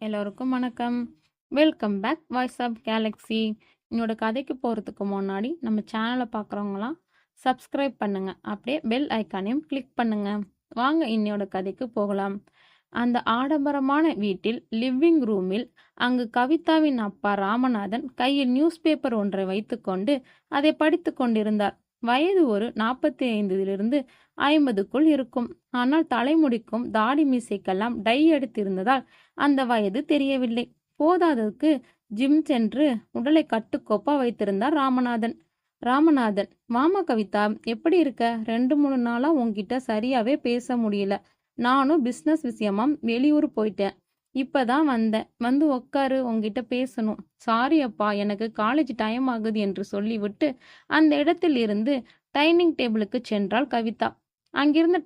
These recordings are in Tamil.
எல்லோருக்கும் வணக்கம். Welcome back voice of galaxy. என்னோட கதைக்கு போகிறதுக்கு முன்னாடி நம்ம சேனலை பார்க்குறவங்களாம் சப்ஸ்கிரைப் பண்ணுங்க, அப்படியே பெல் ஐக்கானையும் கிளிக் பண்ணுங்க. வாங்க இன்னையோட கதைக்கு போகலாம். அந்த ஆடம்பரமான வீட்டில் லிவிங் ரூமில் அங்கு கவிதாவின் அப்பா ராமநாதன் கையில் நியூஸ் பேப்பர் ஒன்றை வைத்துக்கொண்டு அதை படித்து கொண்டிருந்தார். வயது ஒரு 45 50க்குள் இருக்கும். ஆனால் தலைமுடிக்கும் தாடி மீசைக்கெல்லாம் டை அடித்திருந்ததால் அந்த வயது தெரியவில்லை. போதாததுக்கு ஜிம் சென்று உடலை கட்டுக்கோப்பா வைத்திருந்தார் ராமநாதன். ராமநாதன், வாமா கவிதா, எப்படி இருக்க? 2 3 நாளா உன்கிட்ட சரியாவே பேச முடியல. நானும் பிஸ்னஸ் விஷயமா வெளியூர் போயிட்டேன். இப்பதான் வந்தேன். வந்து உக்காரு, உன்கிட்ட பேசணும். சாரி அப்பா, எனக்கு காலேஜ் டைம் ஆகுது என்று சொல்லிவிட்டு அந்த இடத்தில் இருந்து டைனிங் டேபிளுக்கு சென்றாள் கவிதா. அங்கிருந்த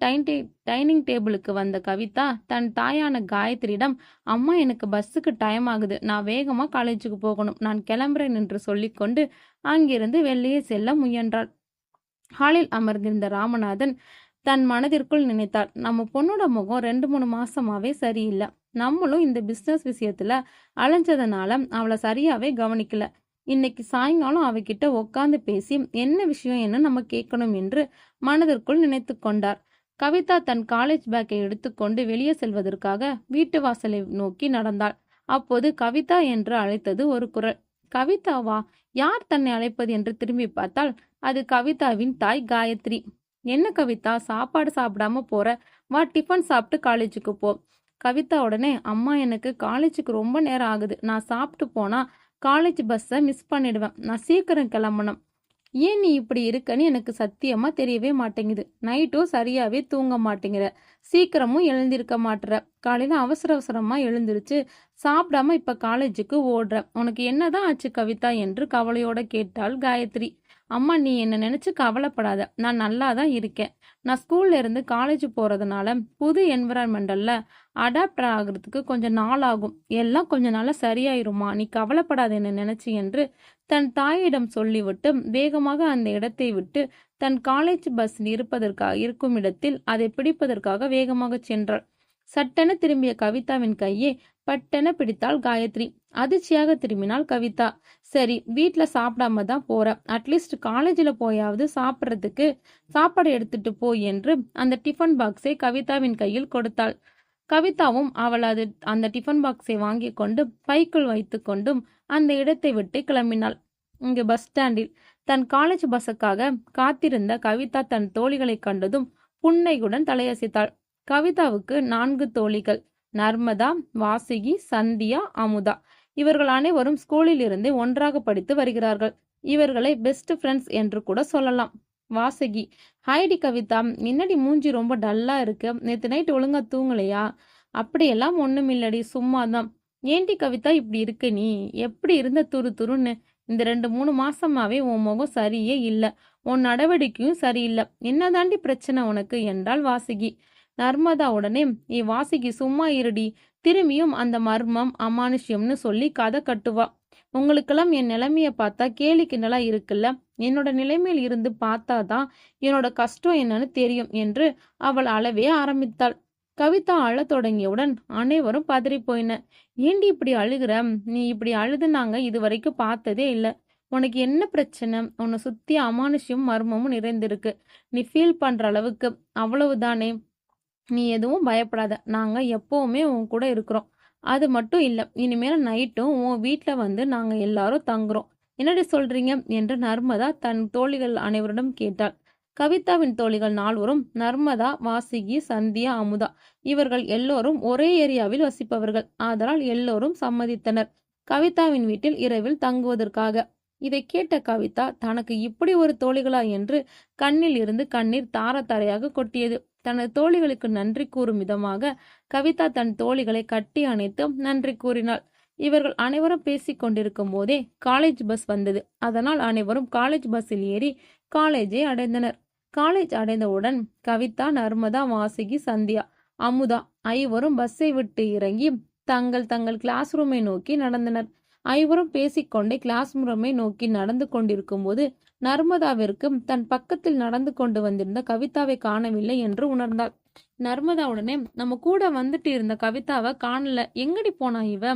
டைனிங் டேபிளுக்கு வந்த கவிதா தன் தாயான காயத்ரியிடம், அம்மா, எனக்கு பஸ்ஸுக்கு டைம் ஆகுது, நான் வேகமா காலேஜுக்கு போகணும், நான் கிளம்புறேன் என்று சொல்லிக்கொண்டு அங்கிருந்து வெளியே செல்ல முயன்றாள். ஹாலில் அமர்ந்திருந்த ராமநாதன் தன் மனதிற்குள் நினைத்தாள், நம்ம பொண்ணோட முகம் 2 3 மாசமாவே சரியில்லை. நம்மளும் இந்த பிசினஸ் விஷயத்துல அலைஞ்சதுனால அவளை சரியாவே கவனிக்கல. இன்னைக்கு சாயங்காலம் அவகிட்ட உட்காந்து பேசி என்ன விஷயம் என்ன நம்ம கேட்கணும் என்று மனதிற்குள் நினைத்து கொண்டார். கவிதா தன் காலேஜ் பேக்கை எடுத்துக்கொண்டு வெளியே செல்வதற்காக வீட்டு வாசலை நோக்கி நடந்தாள். அப்போது கவிதா என்று அழைத்தது ஒரு குரல். கவிதாவா? யார் தன்னை அழைப்பது என்று திரும்பி பார்த்தால் அது கவிதாவின் தாய் காயத்ரி. என்ன கவிதா, சாப்பாடு சாப்பிடாம போற? வா, டிஃபன் சாப்பிட்டு காலேஜுக்கு போ. கவிதா உடனே, அம்மா, எனக்கு காலேஜுக்கு ரொம்ப நேரம் ஆகுது, நான் சாப்பிட்டு போனா காலேஜ் பஸ்ஸை மிஸ் பண்ணிடுவேன், நான் சீக்கிரம் கிளம்பணும். ஏன் நீ இப்படி இருக்கன்னு எனக்கு சத்தியமா தெரியவே மாட்டேங்குது. நைட்டும் சரியாவே தூங்க மாட்டேங்கிற, சீக்கிரமும் எழுந்திருக்க மாட்டுற, காலையில அவசர அவசரமா எழுந்திருச்சு சாப்பிடாம இப்ப காலேஜுக்கு ஓடுற, உனக்கு என்னதான் ஆச்சு கவிதா என்று கவலையோட கேட்டாள் காயத்ரி. அம்மா, நீ என்ன நினைச்சு கவலைப்படாத, நான் நல்லா தான் இருக்கேன். நான் ஸ்கூல்ல இருந்து காலேஜ் போறதுனால புது என்விரான்மெண்டல்ல அடாப்ட் ஆகுறதுக்கு கொஞ்சம் நாள் ஆகும், எல்லாம் கொஞ்ச நாள சரியாயிருமா, நீ கவலைப்படாத என்ன நினைச்சு என்று தன் தாயிடம் சொல்லிவிட்டு வேகமாக அந்த இடத்தை விட்டு தன் காலேஜ் பஸ் இருக்கும் இடத்தில் அதை பிடிப்பதற்காக வேகமாக சென்றாள். சட்டென திரும்பிய கவிதாவின் கையை பட்டென பிடித்தாள் காயத்ரி. அதிர்ச்சியாக திரும்பினாள் கவிதா. சரி, வீட்டுல சாப்பிடாம தான் போற, அட்லீஸ்ட் காலேஜில் போயாவது சாப்பிட்றதுக்கு சாப்பாடு எடுத்துட்டு போ என்று அந்த டிஃபன் பாக்ஸை கவிதாவின் கையில் கொடுத்தாள். கவிதாவும் அந்த டிஃபன் பாக்ஸை வாங்கி கொண்டு பைக்குள் வைத்து கொண்டும் அந்த இடத்தை விட்டு கிளம்பினாள். இங்கு பஸ் ஸ்டாண்டில் தன் காலேஜ் பஸ்ஸுக்காக காத்திருந்த கவிதா தன் தோழிகளை கண்டதும் புன்னையுடன் தலையசைத்தாள். கவிதாவுக்கு 4 தோழிகள், நர்மதா, வாசுகி, சந்தியா, அமுதா. இவர்கள் அனைவரும் ஸ்கூலில் இருந்து ஒன்றாக படித்து வருகிறார்கள். இவர்களை பெஸ்ட் ஃப்ரெண்ட்ஸ் என்று கூட சொல்லலாம். வாசுகி, ஹைடி கவிதா, என்னடி மூஞ்சி ரொம்ப டல்லா இருக்கு, நேற்று நைட் ஒழுங்கா தூங்கலையா? அப்படியெல்லாம் ஒண்ணும் இல்லடி, சும்மாதான். ஏண்டி கவிதா இப்படி இருக்கு? நீ எப்படி இருந்த துரு துருன்னு? இந்த 2 3 மாசமாவே உன் முகம் சரியே இல்லை, உன் நடவடிக்கையும் சரியில்லை, என்னதாண்டி பிரச்சனை உனக்கு என்றாள் வாசுகி. நர்மதா உடனே, வாசுகி சும்மா இருடி, திரும்பியும் அந்த மர்மம் அமானுஷ்யம்னு சொல்லி கதை கட்டுவா. உங்களுக்கெல்லாம் என் நிலைமைய பார்த்தா கேலி கிண்டலா இருக்குல்ல, என்னோட நிலைமையில் இருந்து பார்த்தாதான் என்னோட கஷ்டம் என்னன்னு தெரியும் என்று அவள் அழவே ஆரம்பித்தாள். கவிதா அழத் தொடங்கியவுடன் அனைவரும் பதறி போயின. ஏண்டி இப்படி அழுகிற? நீ இப்படி அழுது நாங்க இது வரைக்கும் பார்த்ததே இல்லை. உனக்கு என்ன பிரச்சனை? உன்னை சுத்தி அமானுஷ்யம் மர்மமும் நிறைந்திருக்கு. நீ ஃபீல் பண்ற அளவுக்கு அவ்வளவுதானே. நீ எதுவும் பயப்படாத, நாங்க எப்பவுமே உன் கூட இருக்கிறோம். அது மட்டும் இல்ல, இனிமேல் நைட்டும் உன் வீட்டுல வந்து நாங்க எல்லாரும் தங்குறோம். என்னடி சொல்றீங்க என்று நர்மதா தன் தோழிகள் அனைவரிடம் கேட்டாள். கவிதாவின் தோழிகள் 4வரும் நர்மதா, வாசுகி, சந்தியா, அமுதா இவர்கள் எல்லோரும் ஒரே ஏரியாவில் வசிப்பவர்கள். ஆதலால் எல்லோரும் சம்மதித்தனர் கவிதாவின் வீட்டில் இரவில் தங்குவதற்காக. இதை கேட்ட கவிதா தனக்கு இப்படி ஒரு தோழிகளா என்று கண்ணில் இருந்து கண்ணீர் தார தாரையாக கொட்டியது. தனது தோழிகளுக்கு நன்றி கூறும் விதமாக கவிதா தன் தோழிகளை கட்டி அணைத்து நன்றி கூறினாள். இவர்கள் அனைவரும் பேசிக் கொண்டிருக்கும் போதே காலேஜ் பஸ் வந்தது. அதனால் அனைவரும் காலேஜ் பஸ்ஸில் ஏறி காலேஜை அடைந்தனர். காலேஜ் அடைந்தவுடன் கவிதா, நர்மதா, வாசுகி, சந்தியா, அமுதா ஐவரும் பஸ்ஸை விட்டு இறங்கி தங்கள் தங்கள் கிளாஸ் ரூமை நோக்கி நடந்தனர். ஐவரும் பேசிக்கொண்டே கிளாஸ் ரூமை நோக்கி நடந்து கொண்டிருக்கும் போது நர்மதாவிற்கு தன் பக்கத்தில் நடந்து கொண்டு வந்திருந்த கவிதாவை காணவில்லை என்று உணர்ந்தாள். நர்மதா உடனே நம்ம கூட வந்துட்டு இருந்த கவிதாவை காணல, எங்கடி போனா இவ?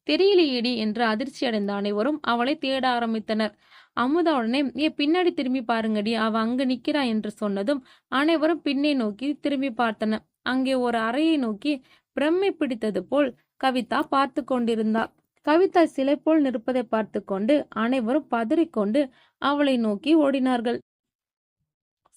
தெரியலையேடி என்று அதிர்ச்சி அடைந்த அனைவரும் அவளை தேட ஆரம்பித்தனர். அமுதா உடனே பின்னாடி திரும்பி பாருங்கடி, அவ அங்க நிக்கிறா என்று சொன்னதும் அனைவரும் பின்னே நோக்கி திரும்பி பார்த்தனர். அங்கே ஒரு அறையை நோக்கி பிரம்மை பிடித்தது போல் கவிதா பார்த்து கொண்டிருந்தாள். கவிதா சிலை போல் நிற்பதை பார்த்து கொண்டு அனைவரும் பதறிக்கொண்டு அவளை நோக்கி ஓடினார்கள்.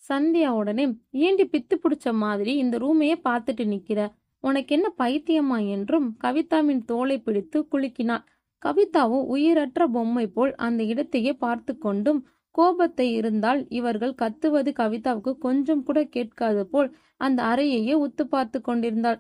சந்தியா உடனே ஏண்டி பித்து பிடிச்ச மாதிரி இந்த ரூமையே பார்த்துட்டு நிக்கிற, உனக்கு என்ன பைத்தியமா என்றும் கவிதாவின் தோலை பிடித்து குலுக்கினாள். கவிதாவும் உயிரற்ற பொம்மை போல் அந்த இடத்தையே பார்த்து கொண்டும் கோபத்தை இருந்தால் இவர்கள் கத்துவது கவிதாவுக்கு கொஞ்சம் கூட கேட்காது போல் அந்த அறையையே உத்து பார்த்து கொண்டிருந்தாள்.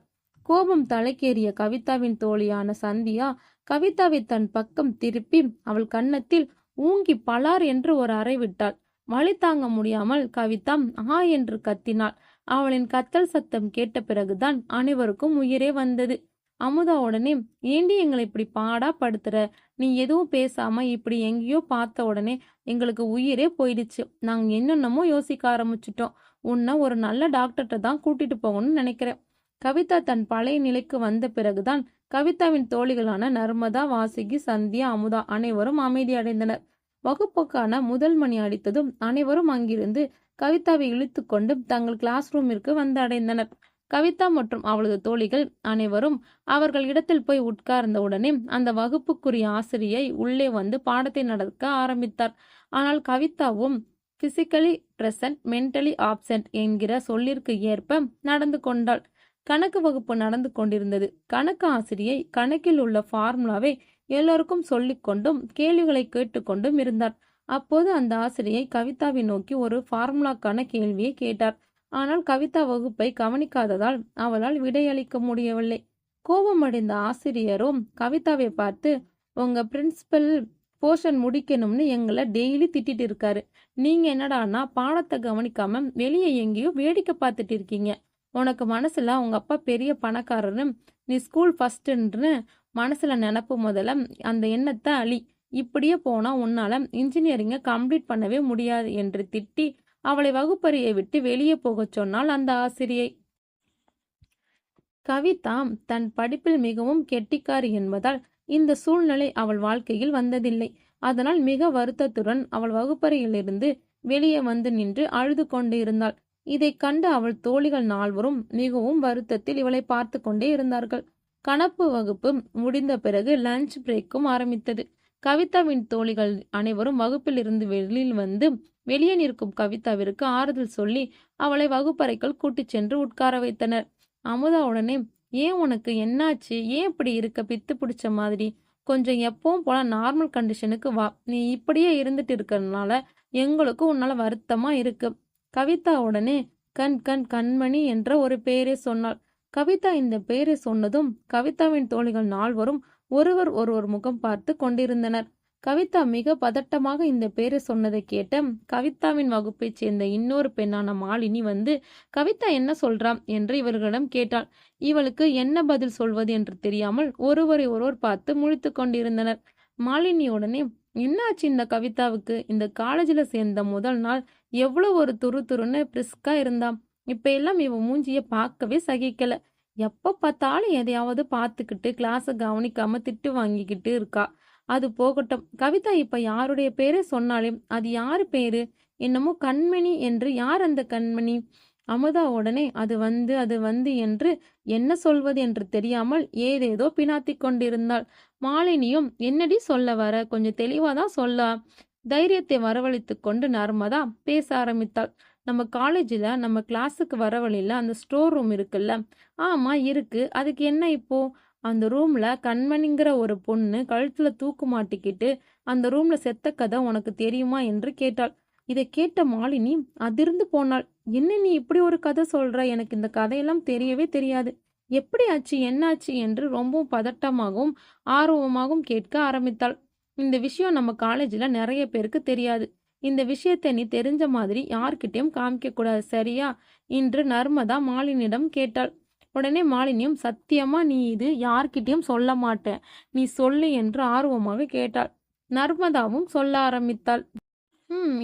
கோபம் தலைக்கேறிய கவிதாவின் தோழியான சந்தியா கவிதாவை தன் பக்கம் திருப்பி அவள் கன்னத்தில் ஊங்கி பலார் என்று ஒரு அறை விட்டாள். வலி தாங்க முடியாமல் கவிதா ஆ என்று கத்தினாள். அவளின் கத்தல் சத்தம் கேட்ட பிறகுதான் அனைவருக்கும் உயிரே வந்தது. அமுதா உடனே ஏண்டி எங்களை இப்படி பாடா படுத்துற, நீ எதுவும் பேசாம இப்படி எங்கேயோ பார்த்த உடனே எங்களுக்கு உயிரே போயிடுச்சு, நாங்க என்னென்னமோ யோசிக்க ஆரம்பிச்சிட்டோம், உன்னை ஒரு நல்ல டாக்டர்கிட்ட தான் கூட்டிட்டு போகணும்னு நினைக்கிறேன். கவிதா தன் பழைய நிலைக்கு வந்த பிறகுதான் கவிதாவின் தோழிகளான நர்மதா, வாசுகி, சந்தியா, அமுதா அனைவரும் அமைதி அடைந்தனர். வகுப்புக்கான முதல் மணி அடித்ததும் அனைவரும் அங்கிருந்து கவிதாவை இழுத்து கொண்டு தங்கள் கிளாஸ் ரூமிற்கு வந்து அடைந்தனர். கவிதா மற்றும் அவளது தோழிகள் அனைவரும் அவர்கள் இடத்தில் போய் உட்கார்ந்த உடனே அந்த வகுப்புக்குரிய ஆசிரியை உள்ளே வந்து பாடத்தை நடக்க ஆரம்பித்தார். ஆனால் கவிதாவும் பிசிக்கலி பிரசன்ட் மென்டலி ஆப்சென்ட் என்கிற சொல்லிற்கு ஏற்ப நடந்து கொண்டாள். கணக்கு வகுப்பு நடந்து கொண்டிருந்தது. கணக்கு ஆசிரியை கணக்கில் உள்ள ஃபார்முலாவை எல்லோருக்கும் சொல்லிக்கொண்டும் கேள்விகளை கேட்டுக்கொண்டும் இருந்தார். அப்போது அந்த ஆசிரியை கவிதாவை நோக்கி ஒரு ஃபார்முலாக்கான கேள்வியை கேட்டார். ஆனால் கவிதா வகுப்பை கவனிக்காததால் அவளால் விடையளிக்க முடியவில்லை. கோபமடைந்த ஆசிரியரும் கவிதாவை பார்த்து, உங்க பிரின்சிபல் போர்ஷன் முடிக்கணும்னு எங்களை டெய்லி திட்டிட்டு இருக்காரு, நீங்க என்னடானா பாடத்தை கவனிக்காம வெளியே எங்கேயோ வேடிக்கை பார்த்துட்டு இருக்கீங்க, உனக்கு மனசுல உங்க அப்பா பெரிய பணக்காரரு, நீ ஸ்கூல் ஃபர்ஸ்ட்ன்னு மனசுல நினப்பு, முதல்ல அந்த எண்ணத்தை அழி, இப்படியே போனா உன்னால இன்ஜினியரிங்கை கம்ப்ளீட் பண்ணவே முடியாது என்று திட்டி அவளை வகுப்பறையை விட்டு வெளியே போகச் சொன்னாள் அந்த ஆசிரியை. கவிதா தன் படிப்பில் மிகவும் கெட்டிக்காரி என்பதால் இந்த சூழ்நிலை அவள் வாழ்க்கையில் வந்ததில்லை. அதனால் மிக வருத்தத்துடன் அவள் வகுப்பறையிலிருந்து வெளியே வந்து நின்று அழுது கொண்டு இருந்தாள். இதை கண்டு அவள் தோழிகள் நால்வரும் மிகவும் வருத்தத்தில் இவளை பார்த்து கொண்டே இருந்தார்கள். கணப்பு வகுப்பு முடிந்த பிறகு லஞ்ச் பிரேக்கும் ஆரம்பித்தது. கவிதாவின் தோழிகள் அனைவரும் வகுப்பில் இருந்து வெளியில் வந்து வெளியே நிற்கும் கவிதாவிற்கு ஆறுதல் சொல்லி அவளை வகுப்பறைக்குள் கூட்டிச் சென்று உட்கார வைத்தனர். அமுதா உடனே ஏன் உனக்கு என்னாச்சு, ஏன் இப்படி இருக்க பித்து பிடிச்ச மாதிரி, கொஞ்சம் எப்பவும் போல நார்மல் கண்டிஷனுக்கு வா, நீ இப்படியே இருந்துட்டு இருக்கிறதுனால எங்களுக்கும் உன்னால வருத்தமா இருக்கு. கவிதா உடனே கண்மணி என்ற ஒரு பெயரை சொன்னாள். கவிதா இந்த பெயரை சொன்னதும் கவிதாவின் தோழிகள் நால்வரும் ஒருவர் முகம் பார்த்து கொண்டிருந்தனர். கவிதா மிக பதட்டமாக இந்த பெயரை சொன்னதை கேட்ட கவிதாவின் வகுப்பைச் சேர்ந்த இன்னொரு பெண்ணான மாலினி வந்து கவிதா என்ன சொல்றாம் என்று இவர்களிடம் கேட்டாள். இவளுக்கு என்ன பதில் சொல்வது என்று தெரியாமல் ஒருவர் பார்த்து முழித்து கொண்டிருந்தனர். மாலினி உடனே என்னாச்சு இந்த கவிதாவுக்கு, இந்த காலேஜில் சேர்ந்த முதல் நாள் எவ்வளவு ஒரு துருன்னு பிரிஸ்கா இருந்தாம், இப்ப எல்லாம் இவ மூஞ்சிய பார்க்கவே சகிக்கல, எப்ப பார்த்தாலும் எதையாவது பார்த்துக்கிட்டு கிளாஸை கவனிக்காம திட்டு வாங்கிக்கிட்டு இருக்கா. அது போகட்டும், கவிதா இப்ப யாருடைய பேரை சொன்னாலே அது யாரு பேரு, என்னமோ கண்மணி என்று, யார் அந்த கண்மணி? அமுதா உடனே அது வந்து என்று என்ன சொல்வது என்று தெரியாமல் ஏதேதோ பினாத்தி கொண்டிருந்தாள். மாலினியும் என்னடி சொல்ல வர, கொஞ்சம் தெளிவாதான் சொல்ல. தைரியத்தை வரவழைத்து கொண்டு நர்மதா பேச ஆரம்பித்தாள். நம்ம காலேஜில் நம்ம கிளாஸுக்கு வர வழியில் அந்த ஸ்டோர் ரூம் இருக்குல்ல, ஆமா இருக்கு, அதுக்கு என்ன இப்போ? அந்த ரூம்ல கண்மணிங்கிற ஒரு பொண்ணு கழுத்துல தூக்கு மாட்டிக்கிட்டு அந்த ரூம்ல செத்த கதை உனக்கு தெரியுமா என்று கேட்டாள். இதை கேட்ட மாலினி அதிர்ந்து போனாள். என்ன நீ இப்படி ஒரு கதை சொல்ற, எனக்கு இந்த கதையெல்லாம் தெரியவே தெரியாது, எப்படி ஆச்சு, என்னாச்சு என்று ரொம்பவும் பதட்டமாகவும் ஆர்வமாகவும் கேட்க ஆரம்பித்தாள். இந்த விஷயம் நம்ம காலேஜில் நிறைய பேருக்கு தெரியாது, இந்த விஷயத்தை நீ தெரிஞ்ச மாதிரி யார்கிட்டையும் காமிக்க கூடாது, சரியா என்று நர்மதா மாலினியிடம் கேட்டாள். உடனே மாலினியும் சத்தியமா நீ இது யார்கிட்டையும் சொல்ல மாட்டேன், நீ சொல்லு என்று ஆர்வமாக கேட்டாள். நர்மதாவும் சொல்ல ஆரம்பித்தாள்.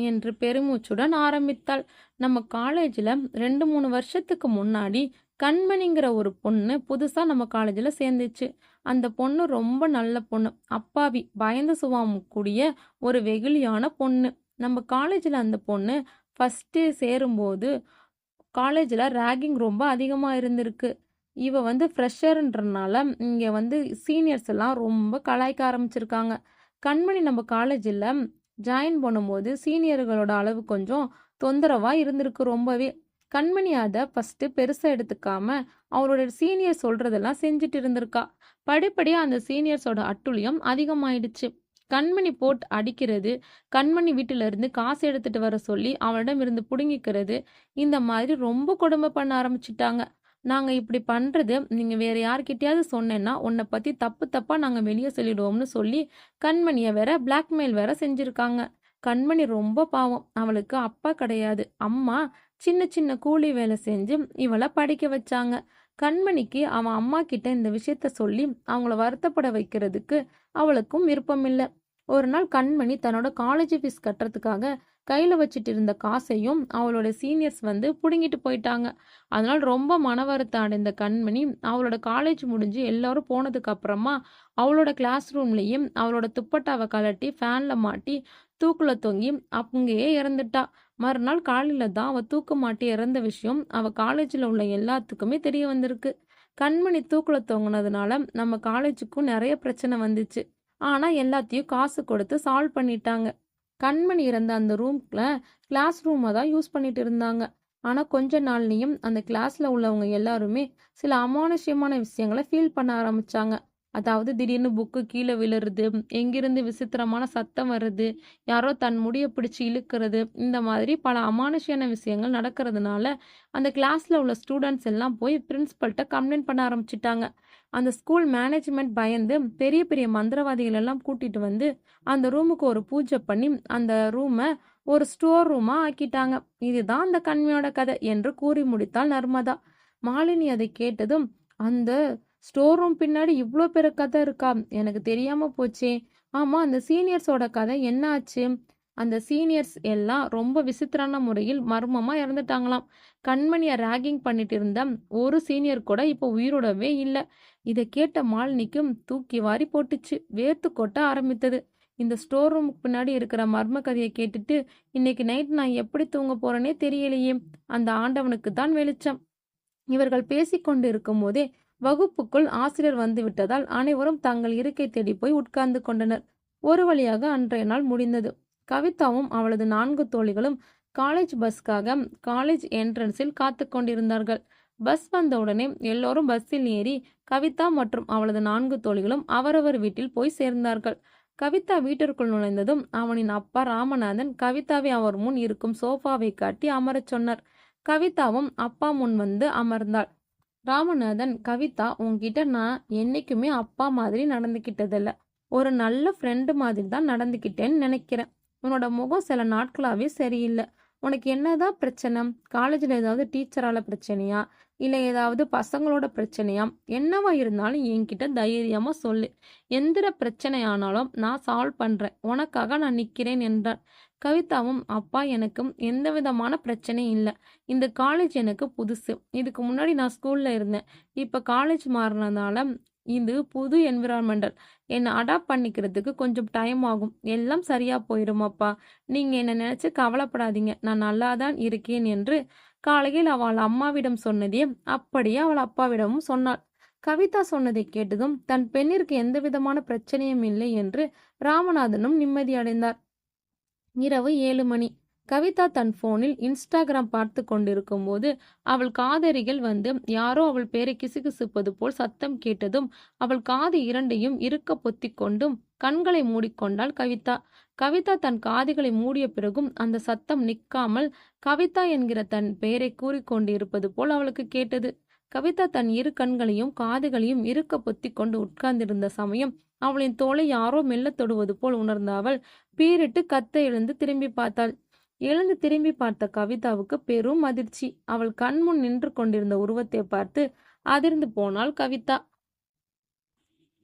என்று பெருமூச்சுடன் ஆரம்பித்தாள். நம்ம காலேஜில் 2-3 வருஷத்துக்கு முன்னாடி கண்மணிங்கிற ஒரு பொண்ணு புதுசா நம்ம காலேஜ்ல சேர்ந்துச்சு. அந்த பொண்ணு ரொம்ப நல்ல பொண்ணு. அப்பாவி, பயந்த சுபாவம் கூடிய ஒரு வெகுளியான பொண்ணு. நம்ம காலேஜ்ல அந்த பொண்ணு ஃபர்ஸ்ட்டு சேரும்போது, காலேஜ்ல ராகிங் ரொம்ப அதிகமா இருந்திருக்கு. இவ ஃப்ரெஷர்ன்றனால, இங்க சீனியர்ஸ் எல்லாம் ரொம்ப கலாய்க்க ஆரம்பிச்சிருக்காங்க. கண்மணி நம்ம காலேஜ்ல ஜாயின் பண்ணும்போது, சீனியர்களோட அளவு கொஞ்சம் தொந்தரவா இருந்திருக்கு ரொம்பவே. கண்மணி அத ஃபர்ஸ்ட்டு பெருசா எடுத்துக்காம, அவளோட சீனியர் சொல்றதெல்லாம் செஞ்சுட்டு இருந்திருக்கா. படிப்படியா அந்த சீனியர்ஸோட அட்டூழியம் அதிகமாயிடுச்சு. கண்மணி போட்டு அடிக்கிறது, கண்மணி வீட்டில இருந்து காசு எடுத்துட்டு வர சொல்லி அவளிடம் இருந்து புடுங்கிக்கிறது, இந்த மாதிரி ரொம்ப கொடுமை பண்ண ஆரம்பிச்சுட்டாங்க. நாங்க இப்படி பண்றது நீங்க வேற யார்கிட்டயாவது சொன்னேன்னா, உன்ன பத்தி தப்பு தப்பா நாங்க வெளிய சொல்லிடுவோம்னு சொல்லி, கண்மணிய வேற பிளாக்மெயில் வேற செஞ்சிருக்காங்க. கண்மணி ரொம்ப பாவம். அவளுக்கு அப்பா கிடையாது. அம்மா சின்ன சின்ன கூலி வேலை செஞ்சு இவள படிக்க வச்சாங்க. கண்மணிக்கு அவன் அம்மா கிட்ட இந்த விஷயத்த சொல்லி அவங்கள வருத்தப்பட வைக்கிறதுக்கு அவளுக்கும் விருப்பம் இல்ல. ஒரு நாள் கண்மணி தன்னோட காலேஜ் ஃபீஸ் கட்டுறதுக்காக கையில வச்சுட்டு இருந்த காசையும் அவளோட சீனியர்ஸ் புடுங்கிட்டு போயிட்டாங்க. அதனால ரொம்ப மன வருத்தம் அடைந்த கண்மணி அவளோட காலேஜ் முடிஞ்சு எல்லாரும் போனதுக்கு அப்புறமா அவளோட கிளாஸ் ரூம்லயும் அவளோட துப்பட்டாவை கழட்டி ஃபேன்ல மாட்டி தூக்குல தொங்கி அங்கேயே இறந்துட்டா. மறுநாள் காலையில தான் அவ தூக்கு மாட்டி இறந்த விஷயம் அவ காலேஜ்ல உள்ள எல்லாத்துக்குமே தெரிய வந்திருக்கு. கண்மணி தூக்குல தொங்குனதுனால நம்ம காலேஜுக்கும் நிறைய பிரச்சனை வந்துச்சு. ஆனா எல்லாத்தையும் காசு கொடுத்து சால்வ் பண்ணிட்டாங்க. கண்மணி இருந்த அந்த ரூம்ல கிளாஸ் ரூமை தான் யூஸ் பண்ணிட்டு இருந்தாங்க. ஆனா கொஞ்ச நாள்லயும் அந்த கிளாஸ்ல உள்ளவங்க எல்லாருமே சில அமானுஷ்யமான விஷயங்களை ஃபீல் பண்ண ஆரம்பிச்சாங்க. அதாவது திடீர்னு புக்கு கீழே விழுறது, எங்கிருந்து விசித்திரமான சத்தம் வருது, யாரோ தன் முடிய பிடிச்சு இழுக்கிறது, இந்த மாதிரி பல அமானுஷ்யான விஷயங்கள் நடக்கிறதுனால அந்த கிளாஸ்ல உள்ள ஸ்டூடெண்ட்ஸ் எல்லாம் போய் பிரின்சிபல்கிட்ட கம்ப்ளைண்ட் பண்ண ஆரம்பிச்சிட்டாங்க. அந்த ஸ்கூல் மேனேஜ்மெண்ட் பயந்து பெரிய பெரிய மந்திரவாதிகள் எல்லாம் கூட்டிட்டு அந்த ரூமுக்கு ஒரு பூஜை பண்ணி அந்த ரூமை ஒரு ஸ்டோர் ரூமா ஆக்கிட்டாங்க. இதுதான் அந்த கண்மையோட கதை என்று கூறி முடித்தாள் நர்மதா. மாலினி அதை கேட்டதும், அந்த ஸ்டோர் ரூம் பின்னாடி இவ்ளோ பெரிய கதை இருக்கா? எனக்கு தெரியாம போச்சே. ஆமா, அந்த சீனியர்ஸோட கதை என்ன ஆச்சு? அந்த சீனியர்ஸ் எல்லாம் ரொம்ப விசித்திரான முறையில் மர்மமா இறந்துட்டாங்களாம். கண்மணிய ராகிங் பண்ணிட்டு இருந்த ஒரு சீனியர் கூட இப்போ உயிரோடவே இல்ல. இதை கேட்ட மாலினிக்கும் தூக்கி வாரி போட்டுச்சு. வேர்த்து கொட்ட ஆரம்பித்தது. இந்த ஸ்டோர் ரூமுக்கு பின்னாடி இருக்கிற மர்ம கதையை கேட்டுட்டு இன்னைக்கு நைட் நான் எப்படி தூங்க போறேனே தெரியலையே. அந்த ஆண்டவனுக்கு தான் வெளிச்சம். இவர்கள் பேசிக்கொண்டு இருக்கும் போதே வகுப்புக்குள் ஆசிரியர் வந்து விட்டதால் அனைவரும் தங்கள் இருக்கை தேடி போய் உட்கார்ந்து கொண்டனர். ஒரு வழியாக அன்றைய நாள் முடிந்தது. கவிதாவும் அவளது 4 தோழிகளும் காலேஜ் பஸ்க்காக காலேஜ் என்ட்ரன்ஸில் காத்து கொண்டிருந்தார்கள். பஸ் வந்தவுடனே எல்லோரும் பஸ்ஸில் ஏறி கவிதா மற்றும் அவளது 4 தோழிகளும் அவரவர் வீட்டில் போய் சேர்ந்தார்கள். கவிதா வீட்டிற்குள் நுழைந்ததும் அவனின் அப்பா ராமநாதன் கவிதாவை அவர் முன் இருக்கும் சோஃபாவை காட்டி அமரச் சொன்னார். கவிதாவும் அப்பா முன் அமர்ந்தாள். ராமநாதன், கவிதா, உன்கிட்ட நான் என்னைக்குமே அப்பா மாதிரி நடந்துக்கிட்டதில்ல. ஒரு நல்ல ஃப்ரெண்டு மாதிரி தான் நடந்துக்கிட்டேன்னு நினைக்கிறேன். உன்னோட முகம் சில நாட்களாவே சரியில்லை. உனக்கு என்னதான் பிரச்சனை? காலேஜில் ஏதாவது டீச்சரால பிரச்சனையா, இல்லை ஏதாவது பசங்களோட பிரச்சனையா? என்னவா இருந்தாலும் என்கிட்ட தைரியமா சொல்லு. எந்த பிரச்சனை ஆனாலும் நான் சால்வ் பண்றேன். உனக்காக நான் நிக்கிறேன் என்றார். கவிதாவும், அப்பா, எனக்கும் எந்த விதமான பிரச்சனையும் இல்லை. இந்த காலேஜ் எனக்கு புதுசு. இதுக்கு முன்னாடி நான் ஸ்கூல்ல இருந்தேன். இப்ப காலேஜ் மாறினதால இது புது என்விரான்மெண்டல். என்னை அடாப்ட் பண்ணிக்கிறதுக்கு கொஞ்சம் டைம் ஆகும். எல்லாம் சரியா போயிடும் அப்பா. நீங்க என்ன நினைச்சு கவலைப்படாதீங்க. நான் நல்லாதான் இருக்கேன் என்று காலையில் அவள் அம்மாவிடம் சொன்னதே அப்படியே அவள் அப்பாவிடமும் சொன்னாள். கவிதா சொன்னதை கேட்டதும் தன் பெண்ணிற்கு எந்த விதமான பிரச்சனையும் இல்லை என்று ராமநாதனும் நிம்மதியடைந்தார். இரவு 7 மணி. கவிதா தன் போனில் இன்ஸ்டாகிராம் பார்த்து கொண்டிருக்கும் போது அவள் காதருகில் யாரோ அவள் பேரை கிசுகிசுப்பது போல் சத்தம் கேட்டதும் அவள் காது இரண்டையும் இருக்க பொத்திக் கொண்டும் கண்களை மூடிக்கொண்டாள் கவிதா. கவிதா தன் காதுகளை மூடிய பிறகும் அந்த சத்தம் நிற்காமல் கவிதா என்கிற தன் பெயரை கூறிக்கொண்டிருப்பது போல் அவளுக்கு கேட்டது. கவிதா தன் இரு கண்களையும் காதுகளையும் இருக்க பொத்திக் கொண்டு உட்கார்ந்திருந்த சமயம் அவளின் தோலை யாரோ மெல்ல தொடுவது போல் உணர்ந்த அவள் பீரிட்டு கத்த எழுந்து திரும்பி பார்த்தாள். எழுந்து திரும்பி பார்த்த கவிதாவுக்கு பெரும் அதிர்ச்சி. அவள் கண்முன் நின்று கொண்டிருந்த உருவத்தை பார்த்து அதிர்ந்து போனாள் கவிதா.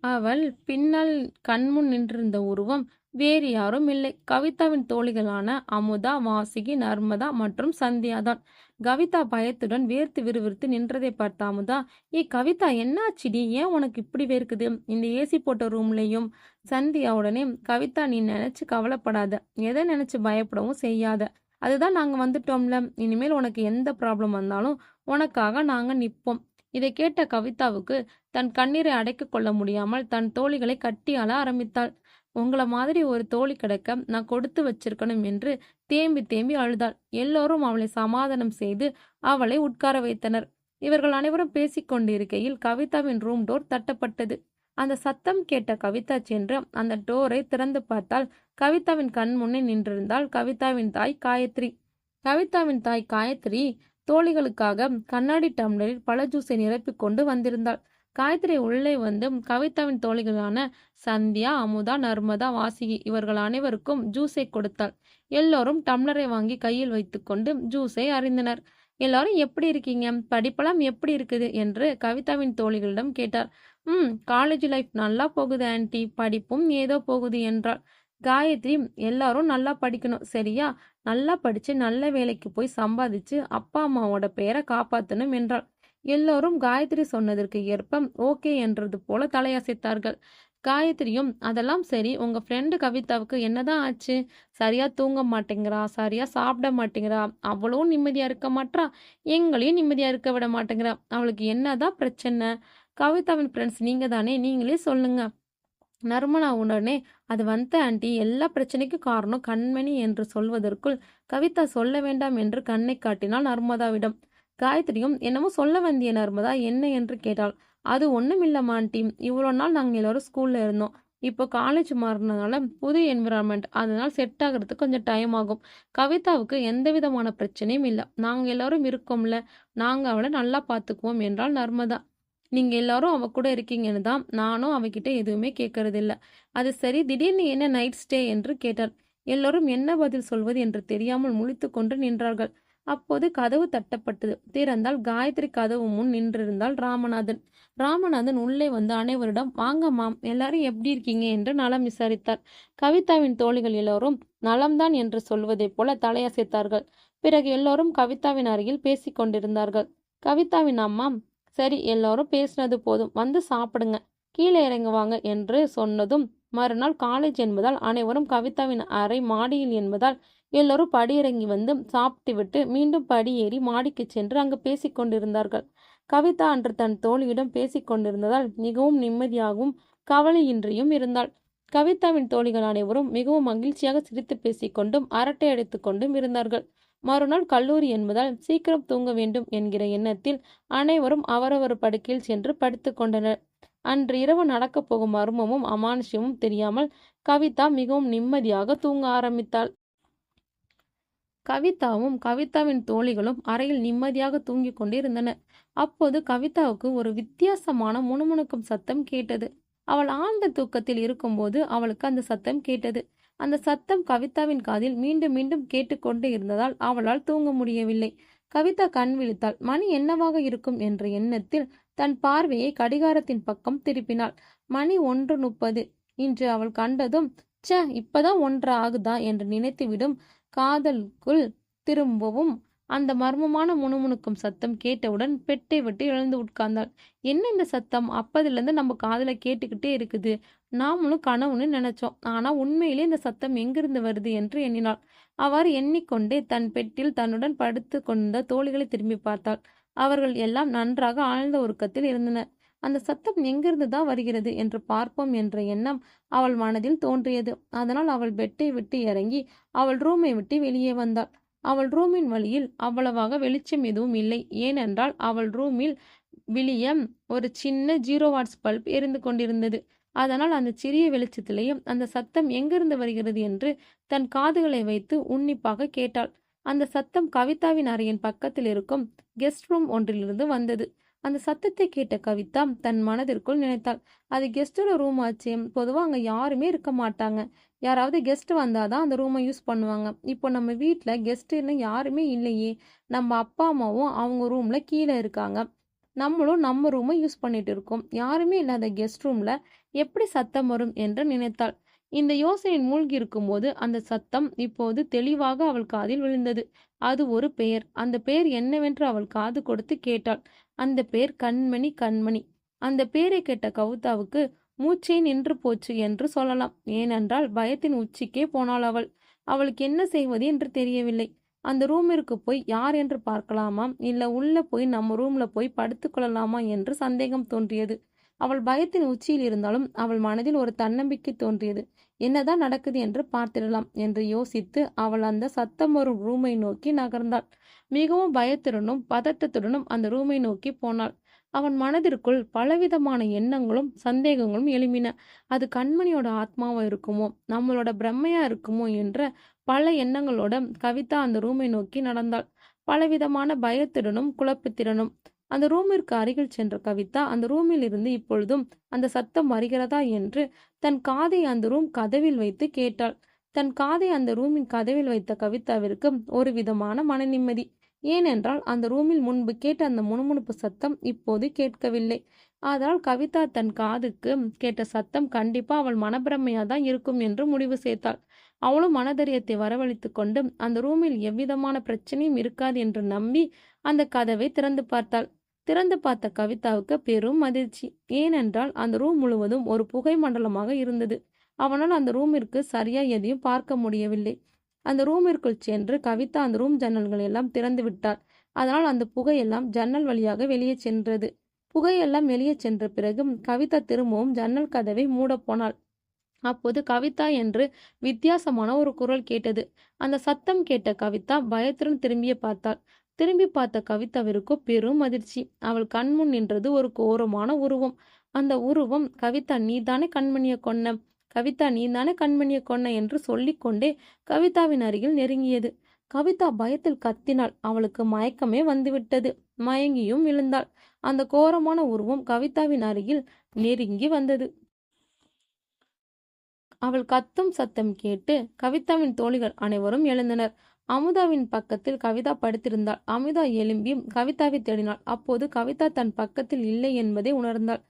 அவள் பின்னால் கண்முன் நின்றிருந்த உருவம் வேறு யாரும் இல்லை. கவிதாவின் தோழிகளான அமுதா, வாசுகி, நர்மதா மற்றும் சந்தியா தான். கவிதா பயத்துடன் வேர்த்து விறுவிறுத்து நின்றதை பார்த்த அமுதா, ஏய் கவிதா, என்னாச்சுடி? ஏன் உனக்கு இப்படி வேர்க்குது இந்த ஏசி போட்ட ரூம்லயும்? சந்தியா உடனே, கவிதா நீ நினைச்சு கவலைப்படாத, எதை நினைச்சு பயப்படவும் செய்யாத. அதுதான் நாங்க வந்துட்டோம்ல. இனிமேல் உனக்கு எந்த ப்ராப்ளம் வந்தாலும் உனக்காக நாங்க நிப்போம். இதை கேட்ட கவிதாவுக்கு தன் கண்ணீரை அடக்கிக் கொள்ள முடியாமல் தன் தோழிகளை கட்டி அழ ஆரம்பித்தாள். உங்கள மாதிரி ஒரு தோழி கிடைக்க நான் கொடுத்து வச்சிருக்கணும் என்று தேம்பி தேம்பி அழுதாள். எல்லோரும் அவளை சமாதானம் செய்து அவளை உட்கார வைத்தனர். இவர்கள் அனைவரும் பேசிக் கொண்டிருக்கையில் கவிதாவின் ரூம் டோர் தட்டப்பட்டது. அந்த சத்தம் கேட்ட கவிதா சென்று அந்த டோரை திறந்து பார்த்தால் கவிதாவின் கண் முன்னே நின்றிருந்தாள் கவிதாவின் தாய் காயத்ரி. கவிதாவின் தாய் காயத்ரி தோழிகளுக்காக கண்ணாடி டம்ளரில் பழ ஜூஸை நிரப்பிக் கொண்டு வந்திருந்தாள். காயத்ரி உள்ளே வந்து கவிதாவின் தோழிகளான சந்தியா, அமுதா, நர்மதா, வாசுகி இவர்கள் அனைவருக்கும் ஜூஸை கொடுத்தாள். எல்லோரும் டம்ளரை வாங்கி கையில் வைத்துக்கொண்டு ஜூஸை அருந்தினர். எல்லாரும் எப்படி இருக்கீங்க, படிப்பெல்லாம் எப்படி இருக்குது என்று கவிதாவின் தோழிகளிடம் கேட்டார். காலேஜ் லைஃப் நல்லா போகுது ஆன்ட்டி, படிப்பும் ஏதோ போகுது என்றாள். காயத்ரி, எல்லாரும் நல்லா படிக்கணும் சரியா? நல்லா படிச்சு நல்ல வேலைக்கு போய் சம்பாதிச்சு அப்பா அம்மாவோட பெயரை காப்பாற்றணும் என்றாள். எல்லோரும் காயத்ரி சொன்னதற்கு ஏற்ப ஓகே என்றது போல தலையசைத்தார்கள். காயத்ரியும், அதெல்லாம் சரி, உங்க ஃப்ரெண்டு கவிதாவுக்கு என்னதான் ஆச்சு? சரியா தூங்க மாட்டேங்கிறா, சரியா சாப்பிட மாட்டேங்கிறா, அவளும் நிம்மதியா இருக்க மாட்டா, எங்களையும் நிம்மதியா இருக்க விட மாட்டேங்கிறா. அவளுக்கு என்னதான் பிரச்சனை? கவிதாவின் ஃப்ரெண்ட்ஸ் நீங்க தானே, நீங்களே சொல்லுங்க. நர்மலா உடனே, அது வந்து ஆண்டி, எல்லா பிரச்சனைக்கும் காரணம் கண்மணி என்று சொல்வதற்குள் கவிதா சொல்ல வேண்டாம் என்று கண்ணை காட்டினாள் நர்மதாவிடம். காயத்ரியும், என்னமோ சொல்ல வந்திய நர்மதா, என்ன என்று கேட்டாள். அது ஒன்றும் இல்லைம்மா ஆண்டி, இவ்வளோ நாள் நாங்கள் எல்லோரும் ஸ்கூல்ல இருந்தோம். இப்போ காலேஜ் மாறினதுனால புது என்விரான்மெண்ட், அதனால் செட் ஆகிறதுக்கு கொஞ்சம் டைம் ஆகும். கவிதாவுக்கு எந்த விதமான பிரச்சனையும் இல்லை, நாங்கள் எல்லாரும் இருக்கோம்ல, நாங்கள் அவளை நல்லா பார்த்துக்குவோம் என்றாள் நர்மதா. நீங்க எல்லாரும் அவ கூட இருக்கீங்கன்னு தான் நானும் அவகிட்ட எதுவுமே கேட்கறது இல்ல. அது சரி, திடீர்னு என்ன நைட் ஸ்டே என்று கேட்டார். எல்லோரும் என்ன பதில் சொல்வது என்று தெரியாமல் முழித்து கொண்டு நின்றார்கள். அப்போது கதவு தட்டப்பட்டது. திறந்தால் காயத்ரி கதவு முன் நின்றிருந்தாள் ராமநாதன். ராமநாதன் உள்ளே வந்து அனைவரிடம், வாங்கம்மா, எல்லாரும் எப்படி இருக்கீங்க என்று நலம் விசாரித்தார். கவிதாவின் தோழிகள் எல்லோரும் நலம்தான் என்று சொல்வதைப் போல தலையசைத்தார்கள். பிறகு எல்லோரும் கவிதாவின் அருகில் பேசிக் கொண்டிருந்தார்கள். கவிதாவின் அம்மா, சரி, எல்லாரும் பேசினது போதும், வந்து சாப்பிடுங்க, கீழே இறங்குவாங்க என்று சொன்னதும், மறுநாள் காலேஜ் என்பதால் அனைவரும் கவிதாவின் அறை மாடியில் என்பதால் எல்லோரும் படியிறங்கி வந்து சாப்பிட்டு விட்டு மீண்டும் படியேறி மாடிக்கு சென்று அங்கு பேசிக்கொண்டிருந்தார்கள். கவிதா அன்று தன் தோழியிடம் பேசிக்கொண்டிருந்ததால் மிகவும் நிம்மதியாகவும் கவலையின்றியும் இருந்தாள். கவிதாவின் தோழிகள் அனைவரும் மிகவும் மகிழ்ச்சியாக சிரித்து பேசிக்கொண்டும் அரட்டை அடித்துக் கொண்டும் இருந்தார்கள். மறுநாள் கல்லூரி என்பதால் சீக்கிரம் தூங்க வேண்டும் என்கிற எண்ணத்தில் அனைவரும் அவரவர் படுக்கையில் சென்று படுத்து கொண்டனர். அன்று இரவு நடக்கப் போகும் மர்மமும் அமானுஷ்யமும் தெரியாமல் கவிதா மிகவும் நிம்மதியாக தூங்க ஆரம்பித்தாள். கவிதாவும் கவிதாவின் தோழிகளும் அறையில் நிம்மதியாக தூங்கிக் கொண்டிருந்தனர். அப்போது கவிதாவுக்கு ஒரு வித்தியாசமான முணுமுணுக்கும் சத்தம் கேட்டது. அவள் ஆழ்ந்த தூக்கத்தில் இருக்கும்போது அவளுக்கு அந்த சத்தம் கேட்டது. அந்த சத்தம் கவிதாவின் காதில் மீண்டும் மீண்டும் கேட்டுக்கொண்டே இருந்ததால் அவளால் தூங்க முடியவில்லை. கவிதா கண் விழித்தாள். மணி என்னவாக இருக்கும் என்ற எண்ணத்தில் தன் பார்வையை கடிகாரத்தின் பக்கம் திருப்பினாள். மணி 1:30. இன்று அவள் கண்டதும், ச்ச, இப்பதான் 1:30 ஆகுதா என்று நினைத்துவிடும் காதலுக்குள் திரும்பவும் அந்த மர்மமான முணுமுணுக்கும் சத்தம் கேட்டவுடன் பெட்டை விட்டு எழுந்து உட்கார்ந்தாள். என்ன இந்த சத்தம்? அப்பதிலிருந்து நம்ம காதுல கேட்டுக்கிட்டே இருக்குது. நாமளும் கனவுன்னு நினைச்சோம். ஆனா உண்மையிலே இந்த சத்தம் எங்கிருந்து வருது என்று எண்ணினாள். அவ்வாறு எண்ணிக்கொண்டே தன் பெட்டில் தன்னுடன் படுத்து கொண்ட தோழிகளை திரும்பி பார்த்தாள். அவர்கள் எல்லாம் நன்றாக ஆழ்ந்த உறக்கத்தில் இருந்தனர். அந்த சத்தம் எங்கிருந்து தான் வருகிறது என்று பார்ப்போம் என்ற எண்ணம் அவள் மனதில் தோன்றியது. அதனால் அவள் பெட்டை விட்டு இறங்கி அவள் ரூமை விட்டு வெளியே வந்தாள். அவள் ரூமின் வழியில் அவ்வளவாக வெளிச்சம் எதுவும் இல்லை. ஏனென்றால் அவள் ரூமில் வெளியே ஒரு சின்ன 0 வாட்ஸ் பல்ப் எரிந்து கொண்டிருந்தது. அதனால் அந்த சிறிய வெளிச்சத்திலேயே அந்த சத்தம் எங்கிருந்து வருகிறது என்று தன் காதுகளை வைத்து உன்னிப்பாக கேட்டாள். அந்த சத்தம் கவிதாவின் அறையின் பக்கத்தில் இருக்கும் கெஸ்ட் ரூம் ஒன்றிலிருந்து வந்தது. அந்த சத்தத்தை கேட்ட கவிதா தன் மனதிற்குள் நினைத்தாள், அது கெஸ்டோட ரூம் ஆச்சு, பொதுவாக அங்கே யாருமே இருக்க மாட்டாங்க, யாராவது கெஸ்ட் வந்தாதான் அந்த ரூமை யூஸ் பண்ணுவாங்க. இப்போ நம்ம வீட்டில் கெஸ்ட்டுன்னு யாருமே இல்லையே, நம்ம அப்பா அம்மாவும் அவங்க ரூம்ல கீழே இருக்காங்க, நம்மளும் நம்ம ரூமை யூஸ் பண்ணிட்டு இருக்கோம், யாருமே இல்லாத கெஸ்ட் ரூம்ல எப்படி சத்தம் வரும் என்று நினைத்தாள். இந்த யோசனையில் மூழ்கி இருக்கும்போது அந்த சத்தம் இப்போது தெளிவாக அவள் காதில் விழுந்தது. அது ஒரு பெயர். அந்த பெயர் என்னவென்று அவள் காது கொடுத்து கேட்டாள். அந்த பெயர் கண்மணி, கண்மணி. அந்த பெயரை கேட்ட கவிதாவுக்கு மூச்சே நின்று போச்சு என்று சொல்லலாம். ஏனென்றால் பயத்தின் உச்சிக்கே போனாள் அவள். அவளுக்கு என்ன செய்வது என்று தெரியவில்லை. அந்த ரூமிற்கு போய் யார் என்று பார்க்கலாமா, இல்ல உள்ள போய் நம்ம ரூம்ல போய் படுத்துக் கொள்ளலாமா என்று சந்தேகம் தோன்றியது. அவள் பயத்தின் உச்சியில் இருந்தாலும் அவள் மனதில் ஒரு தன்னம்பிக்கை தோன்றியது. என்னதான் நடக்குது என்று பார்த்திடலாம் என்று யோசித்து அவள் அந்த சத்தம் வரும் ரூமை நோக்கி நகர்ந்தாள். மிகவும் பயத்துடனும் பதட்டத்துடனும் அந்த ரூமை நோக்கி போனாள். அவன் மனதிற்குள் பலவிதமான எண்ணங்களும் சந்தேகங்களும் எழும்பின. அது கண்மணியோட ஆத்மாவா இருக்குமோ, நம்மளோட பிரம்மையா இருக்குமோ என்ற பல எண்ணங்களோட கவிதா அந்த ரூமை நோக்கி நடந்தாள். பலவிதமான பயத்துடனும் குழப்பத்துடனும். அந்த ரூமிற்கு அருகில் சென்ற கவிதா அந்த ரூமில் இருந்து இப்பொழுதும் அந்த சத்தம் வருகிறதா என்று தன் காதை அந்த ரூம் கதவில் வைத்து கேட்டாள். தன் காதை அந்த ரூமின் கதவில் வைத்த கவிதாவிற்கு ஒரு விதமான மன நிம்மதி. ஏனென்றால் அந்த ரூமில் முன்பு கேட்ட அந்த முணுமுணுப்பு சத்தம் இப்போது கேட்கவில்லை. அதனால் கவிதா தன் காதுக்கு கேட்ட சத்தம் கண்டிப்பா அவள் மனப்பிரமையாதான் இருக்கும் என்று முடிவு செய்தாள். அவளும் மனதைரியத்தை வரவழைத்து கொண்டு அந்த ரூமில் எவ்விதமான பிரச்சனையும் இருக்காது என்று நம்பி அந்த கதவை திறந்து பார்த்தாள். திறந்து பார்த்த கவிதாவுக்கு பெரும் அதிர்ச்சி. ஏனென்றால் அந்த ரூம் முழுவதும் ஒரு புகை மண்டலமாக இருந்தது. அவனால் அந்த ரூமிற்கு சரியா எதையும் பார்க்க முடியவில்லை. அந்த ரூமிற்குள் சென்று கவிதா அந்த ரூம் ஜன்னல்கள் எல்லாம் திறந்து விட்டாள். அதனால் அந்த புகையெல்லாம் ஜன்னல் வழியாக வெளியே சென்றது. புகையெல்லாம் வெளியே சென்ற பிறகு கவிதா திரும்பவும் ஜன்னல் கதவை மூடப் போனாள். அப்போது கவிதா என்று வித்தியாசமான ஒரு குரல் கேட்டது. அந்த சத்தம் கேட்ட கவிதா பயத்துடன் திரும்பிய பார்த்தாள். திரும்பி பார்த்த கவிதாவிற்கோ பெரும் அதிர்ச்சி. அவள் கண்முன் நின்றது ஒரு கோரமான உருவம். அந்த உருவம் கவிதா நீதானே கண்மணியை கொன்ன, கவிதா நீதானே கண்மணியை கொன்ன என்று சொல்லிக்கொண்டே கவிதாவின் அருகில் நெருங்கியது. கவிதா பயத்தில் கத்தினாள். அவளுக்கு மயக்கமே வந்துவிட்டது. மயங்கியும் விழுந்தாள். அந்த கோரமான உருவம் கவிதாவின் அருகில் நெருங்கி வந்தது. அவள் கத்தும் சத்தம் கேட்டு கவிதாவின் தோழிகள் அனைவரும் எழுந்தனர். அமுதாவின் பக்கத்தில் கவிதா படுத்திருந்தாள். அமுதா எழும்பி கவிதாவை தேடினாள். அப்போது கவிதா தன் பக்கத்தில் இல்லை என்பதை உணர்ந்தாள்.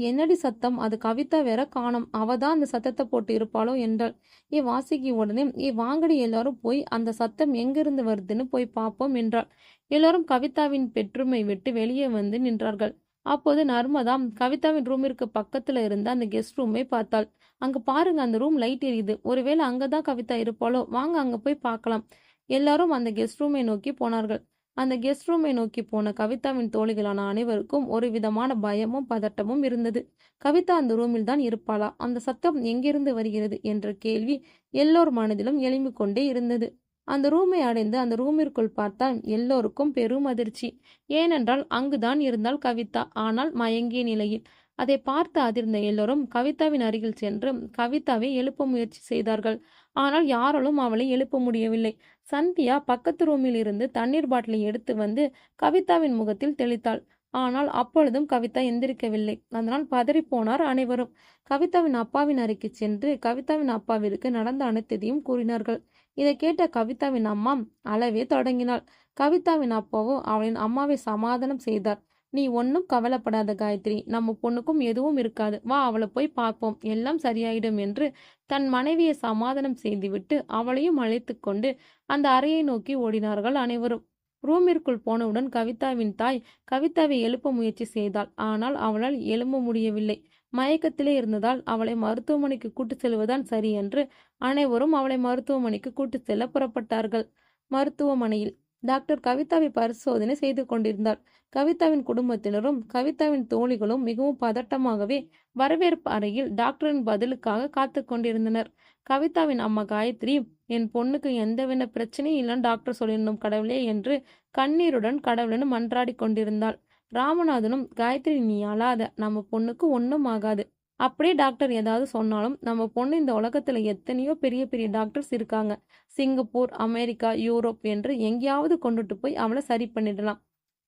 என்னடி சத்தம், அது கவிதா வேற காணோம், அவதான் அந்த சத்தத்தை போட்டு இருப்பாளோ என்றாள். வாசுகி உடனே வாங்கடி எல்லாரும் போய் அந்த சத்தம் எங்கிருந்து வருதுன்னு போய் பார்ப்போம் என்றாள். எல்லாரும் கவிதாவின் பெட்ரூமை விட்டு வெளியே வந்து நின்றார்கள். அப்போது நர்மதா கவிதாவின் ரூமிற்கு பக்கத்துல இருந்த அந்த கெஸ்ட் ரூமை பார்த்தாள். அங்க பாருங்க, அந்த ரூம் லைட் எரியுது. ஒருவேளை அங்கதான் கவிதா இருப்பாளோ, வாங்க அங்க போய் பார்க்கலாம். எல்லாரும் அந்த கெஸ்ட் ரூமை நோக்கி போனார்கள். அந்த கெஸ்ட் ரூமை நோக்கி போன கவிதாவின் தோழிகளான அனைவருக்கும் ஒரு விதமான பயமும் பதட்டமும் இருந்தது. கவிதா அந்த ரூமில் தான் இருப்பாளா, அந்த சத்தம் எங்கிருந்து வருகிறது என்ற கேள்வி எல்லோர் மனதிலும் எழும்பிக் கொண்டே இருந்தது. அந்த ரூமை அடைந்து அந்த ரூமிற்குள் பார்த்தால் எல்லோருக்கும் பெரும் அதிர்ச்சி. ஏனென்றால் அங்குதான் இருந்தாள் கவிதா, ஆனால் மயங்கிய நிலையில். அதை பார்த்து அதிர்ந்த எல்லோரும் கவிதாவின் அருகில் சென்று கவிதாவை எழுப்ப முயற்சி செய்தார்கள். ஆனால் யாராலும் அவளை எழுப்ப முடியவில்லை. சந்தியா பக்கத்து ரூமில் இருந்து தண்ணீர் பாட்டிலை எடுத்து வந்து கவிதாவின் முகத்தில் தெளித்தாள். ஆனால் அப்பொழுதும் கவிதா எந்திரிக்கவில்லை. அதனால் பதறிப்போனார் அனைவரும். கவிதாவின் அப்பாவின் அறைக்கு சென்று கவிதாவின் அப்பாவிற்கு நடந்த அனைத்தையும் கூறினார்கள். இதை கேட்ட கவிதாவின் அம்மா அழவே தொடங்கினாள். கவிதாவின் அப்பாவோ அவளின் அம்மாவை சமாதானம் செய்தார். நீ ஒன்னும் கவலைப்படாத காயத்ரி, நம்ம பொண்ணுக்கும் எதுவும் இருக்காது, வா அவளை போய் பார்ப்போம், எல்லாம் சரியாயிடும் என்று தன் மனைவியை சமாதானம் செய்துவிட்டு அவளையும் அழைத்து கொண்டு அந்த அறையை நோக்கி ஓடினார்கள் அனைவரும். ரூமிற்குள் போனவுடன் கவிதாவின் தாய் கவிதாவை எழுப்ப முயற்சி செய்தாள். ஆனால் அவளால் எழும்ப முடியவில்லை. மயக்கத்திலே இருந்ததால் அவளை மருத்துவமனைக்கு கூட்டு செல்வதுதான் சரி என்று அனைவரும் அவளை மருத்துவமனைக்கு கூட்டு செல்ல புறப்பட்டார்கள். மருத்துவமனையில் டாக்டர் கவிதாவை பரிசோதனை செய்து கொண்டிருந்தார். கவிதாவின் குடும்பத்தினரும் கவிதாவின் தோழிகளும் மிகவும் பதட்டமாகவே வரவேற்பு அறையில் டாக்டரின் பதிலுக்காக காத்து கொண்டிருந்தனர். கவிதாவின் அம்மா காயத்ரி, என் பொண்ணுக்கு எந்தவித பிரச்சனையும் இல்லைன்னு டாக்டர் சொல்லிடணும் கடவுளே என்று கண்ணீருடன் கடவுளன்னு மன்றாடி கொண்டிருந்தாள். ராமநாதனும், காயத்ரி நீ அழாத, நம்ம பொண்ணுக்கு ஒன்றும் ஆகாது. அப்படியே டாக்டர் ஏதாவது சொன்னாலும் நம்ம பொண்ணு இந்த உலகத்துல எத்தனையோ பெரிய பெரிய டாக்டர்ஸ் இருக்காங்க. சிங்கப்பூர், அமெரிக்கா, யூரோப் என்று எங்கேயாவது கொண்டுட்டு போய் அவளை சரி பண்ணிடலாம்.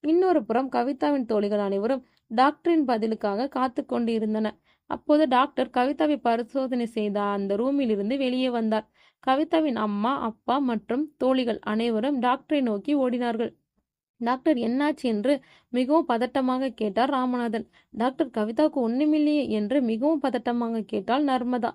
இன்னொரு புறம் கவிதாவின் தோழிகள் அனைவரும் டாக்டரின் பதிலுக்காக காத்து கொண்டு இருந்தனர். அப்போது டாக்டர் கவிதாவை பரிசோதனை செய்த அந்த ரூமில் இருந்து வெளியே வந்தார். கவிதாவின் அம்மா, அப்பா மற்றும் தோழிகள் அனைவரும் டாக்டரை நோக்கி ஓடினார்கள். டாக்டர் என்னாச்சு என்று மிகவும் பதட்டமாக கேட்டார் ராமநாதன். டாக்டர் கவிதாவுக்கு ஒண்ணுமில்லையே என்று மிகவும் பதட்டமாக கேட்டாள் நர்மதா.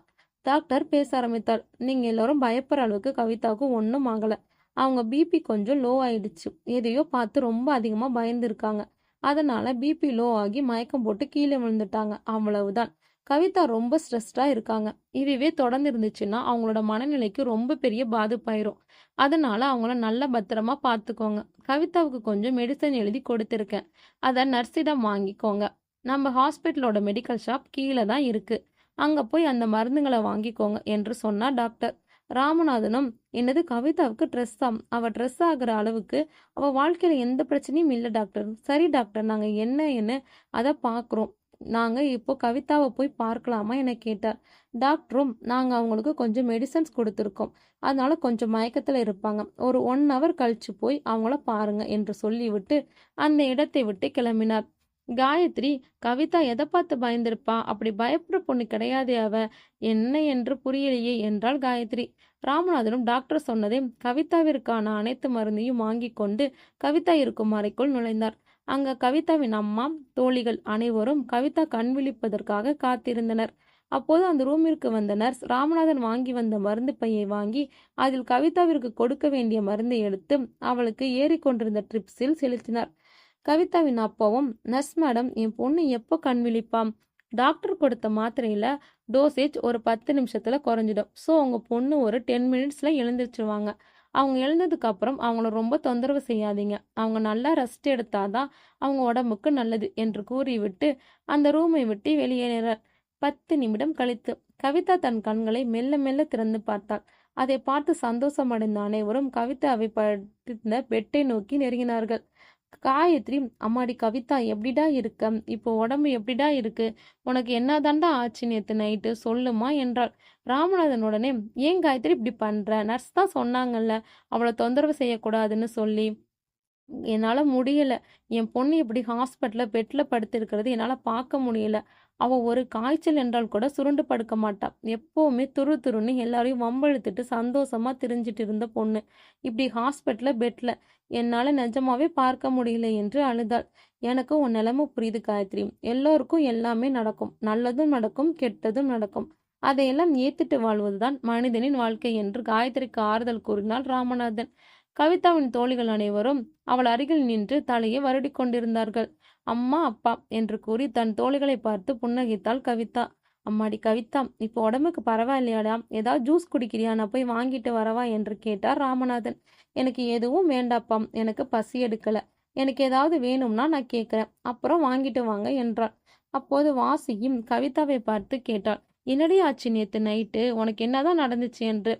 டாக்டர் பேச ஆரம்பித்தார். நீங்க எல்லாரும் பயப்படுற அளவுக்கு கவிதாவுக்கு ஒன்றும் ஆகல. அவங்க பிபி கொஞ்சம் லோ ஆயிடுச்சு. எதையோ பார்த்து ரொம்ப அதிகமா பயந்துருக்காங்க. அதனால பிபி லோ ஆகி மயக்கம் போட்டு கீழே விழுந்துட்டாங்க. அவ்வளவுதான். கவிதா ரொம்ப ஸ்ட்ரெஸ்டா இருக்காங்க. இதுவே தொடர்ந்து இருந்துச்சுன்னா அவங்களோட மனநிலைக்கு ரொம்ப பெரிய பாதிப்பாயிரும். அதனால அவங்கள நல்லா பத்திரமா பார்த்துக்கோங்க. கவிதாவுக்கு கொஞ்சம் மெடிசன் எழுதி கொடுத்துருக்கேன். அதை நர்ஸிடம் வாங்கிக்கோங்க. நம்ம ஹாஸ்பிட்டலோட மெடிக்கல் ஷாப் கீழே தான் இருக்கு. அங்க போய் அந்த மருந்துங்களை வாங்கிக்கோங்க என்று சொன்னார் டாக்டர். ராமநாதனும், என்னது கவிதாவுக்கு ட்ரெஸ்ஸா? அவ ட்ரெஸ் ஆகுற அளவுக்கு அவ வாழ்க்கையில எந்த பிரச்சனையும் இல்லை டாக்டர். சரி டாக்டர், நாங்க என்னன்னு அதை பார்க்குறோம். நாங்க இப்போ கவிதாவை போய் பார்க்கலாமா என கேட்டார். டாக்டரும், நாங்க அவங்களுக்கு கொஞ்சம் மெடிசன்ஸ் கொடுத்துருக்கோம். அதனால கொஞ்சம் மயக்கத்துல இருப்பாங்க. ஒரு 1 hour கழிச்சு போய் அவங்கள பாருங்க என்று சொல்லிவிட்டு அந்த இடத்தை விட்டு கிளம்பினார். காயத்ரி, கவிதா எதை பார்த்து பயந்திருப்பா? அப்படி பயப்படுற பொண்ணு கிடையாதே அவ. என்ன என்று புரியலையே என்றாள் காயத்ரி. ராமநாதனும் டாக்டர் சொன்னதே கவிதாவிற்கான அனைத்து மருந்தையும் வாங்கி கொண்டு கவிதா இருக்கும் அறைக்குள் நுழைந்தார். அங்க கவிதாவின் அம்மா, தோழிகள் அனைவரும் கவிதா கண் விழிப்பதற்காக காத்திருந்தனர். அப்போது அந்த ரூமிற்கு வந்த நர்ஸ் ராமநாதன் வாங்கி வந்த மருந்து பையை வாங்கி அதில் கவிதாவிற்கு கொடுக்க வேண்டிய மருந்தை எடுத்து அவளுக்கு ஏறிக்கொண்டிருந்த ட்ரிப்ஸில் செலுத்தினார். கவிதாவின் அப்பாவும், நர்ஸ் மேடம், என் பொண்ணு எப்போ கண் விழிப்பாம்? டாக்டர் கொடுத்த மாத்திரையில டோசேஜ் ஒரு 10 நிமிஷத்துல குறைஞ்சிடும். ஸோ உங்க பொண்ணு ஒரு 10 மினிட்ஸ்ல எழுந்திரிச்சிருவாங்க. அவங்க எழுந்ததுக்கு அப்புறம் அவங்கள ரொம்ப தொந்தரவு செய்யாதீங்க. அவங்க நல்லா ரெஸ்ட் எடுத்தாதான் அவங்க உடம்புக்கு நல்லது என்று கூறிவிட்டு அந்த ரூமை விட்டு வெளியேறினார். 10 நிமிடம் கழித்து கவிதா தன் கண்களை மெல்ல மெல்ல திறந்து பார்த்தாள். அதை பார்த்து சந்தோஷமடைந்த அனைவரும் கவிதாவை படுத்திருந்த பெட்டை நோக்கி நெருங்கினார்கள். காயத்ரி, அம்மாடி கவிதா, எப்படிடா இருக்க? இப்போ உடம்பு எப்படிடா இருக்கு? உனக்கு என்னதாண்டா ஆச்சு நேத்து நைட்டு, சொல்லுமா என்றாள். ராமநாதன் உடனே, ஏன் காயத்ரி இப்படி பண்ற? நர்ஸ் தான் சொன்னாங்கல்ல அவளை தொந்தரவு செய்யக்கூடாதுன்னு சொல்லி. என்னால முடியல. என் பொண்ணு இப்படி ஹாஸ்பிட்டல்ல பெட்ல படுத்திருக்கிறது என்னால பார்க்க முடியல. அவ ஒரு காய்ச்சல் என்றால் கூட சுருண்டு படுக்க மாட்டா. எப்பவுமே துரு துருன்னு எல்லாரையும் வம்பிழுத்துட்டு சந்தோஷமா திரிஞ்சிட்டு இருந்த பொண்ணு இப்படி ஹாஸ்பிட்டல்ல பெட்ல என்னால நிஜமாவே பார்க்க முடியல என்று அழுதாள். எனக்கு உன் நிலைமை புரியுது காயத்ரி. எல்லோருக்கும் எல்லாமே நடக்கும். நல்லதும் நடக்கும், கெட்டதும் நடக்கும். அதையெல்லாம் ஏத்துட்டு வாழ்வதுதான் மனிதனின் வாழ்க்கை என்று காயத்ரிக்கு ஆறுதல் கூறினாள் ராமநாதன். கவிதாவின் தோழிகள் அனைவரும் அவள் அருகில் நின்று தலையை வருடி கொண்டிருந்தார்கள். அம்மா, அப்பா என்று கூறி தன் தோழிகளை பார்த்து புன்னகைத்தாள் கவிதா. அம்மாடி கவிதா, இப்போ உடம்புக்கு பரவாயில்லையாடா? ஏதாவது ஜூஸ் குடிக்கிறியா? நான் போய் வாங்கிட்டு வரவா என்று கேட்டார் ராமநாதன். எனக்கு எதுவும் வேண்டாப்பா, எனக்கு பசி எடுக்கல. எனக்கு ஏதாவது வேணும்னா நான் கேட்கிறேன், அப்புறம் வாங்கிட்டு வாங்க என்றாள். அப்போது வாசியும் கவிதாவை பார்த்து கேட்டாள், என்னடி ஆச்சு நேத்து நைட்டு? உனக்கு என்னதான் நடந்துச்சு என்று.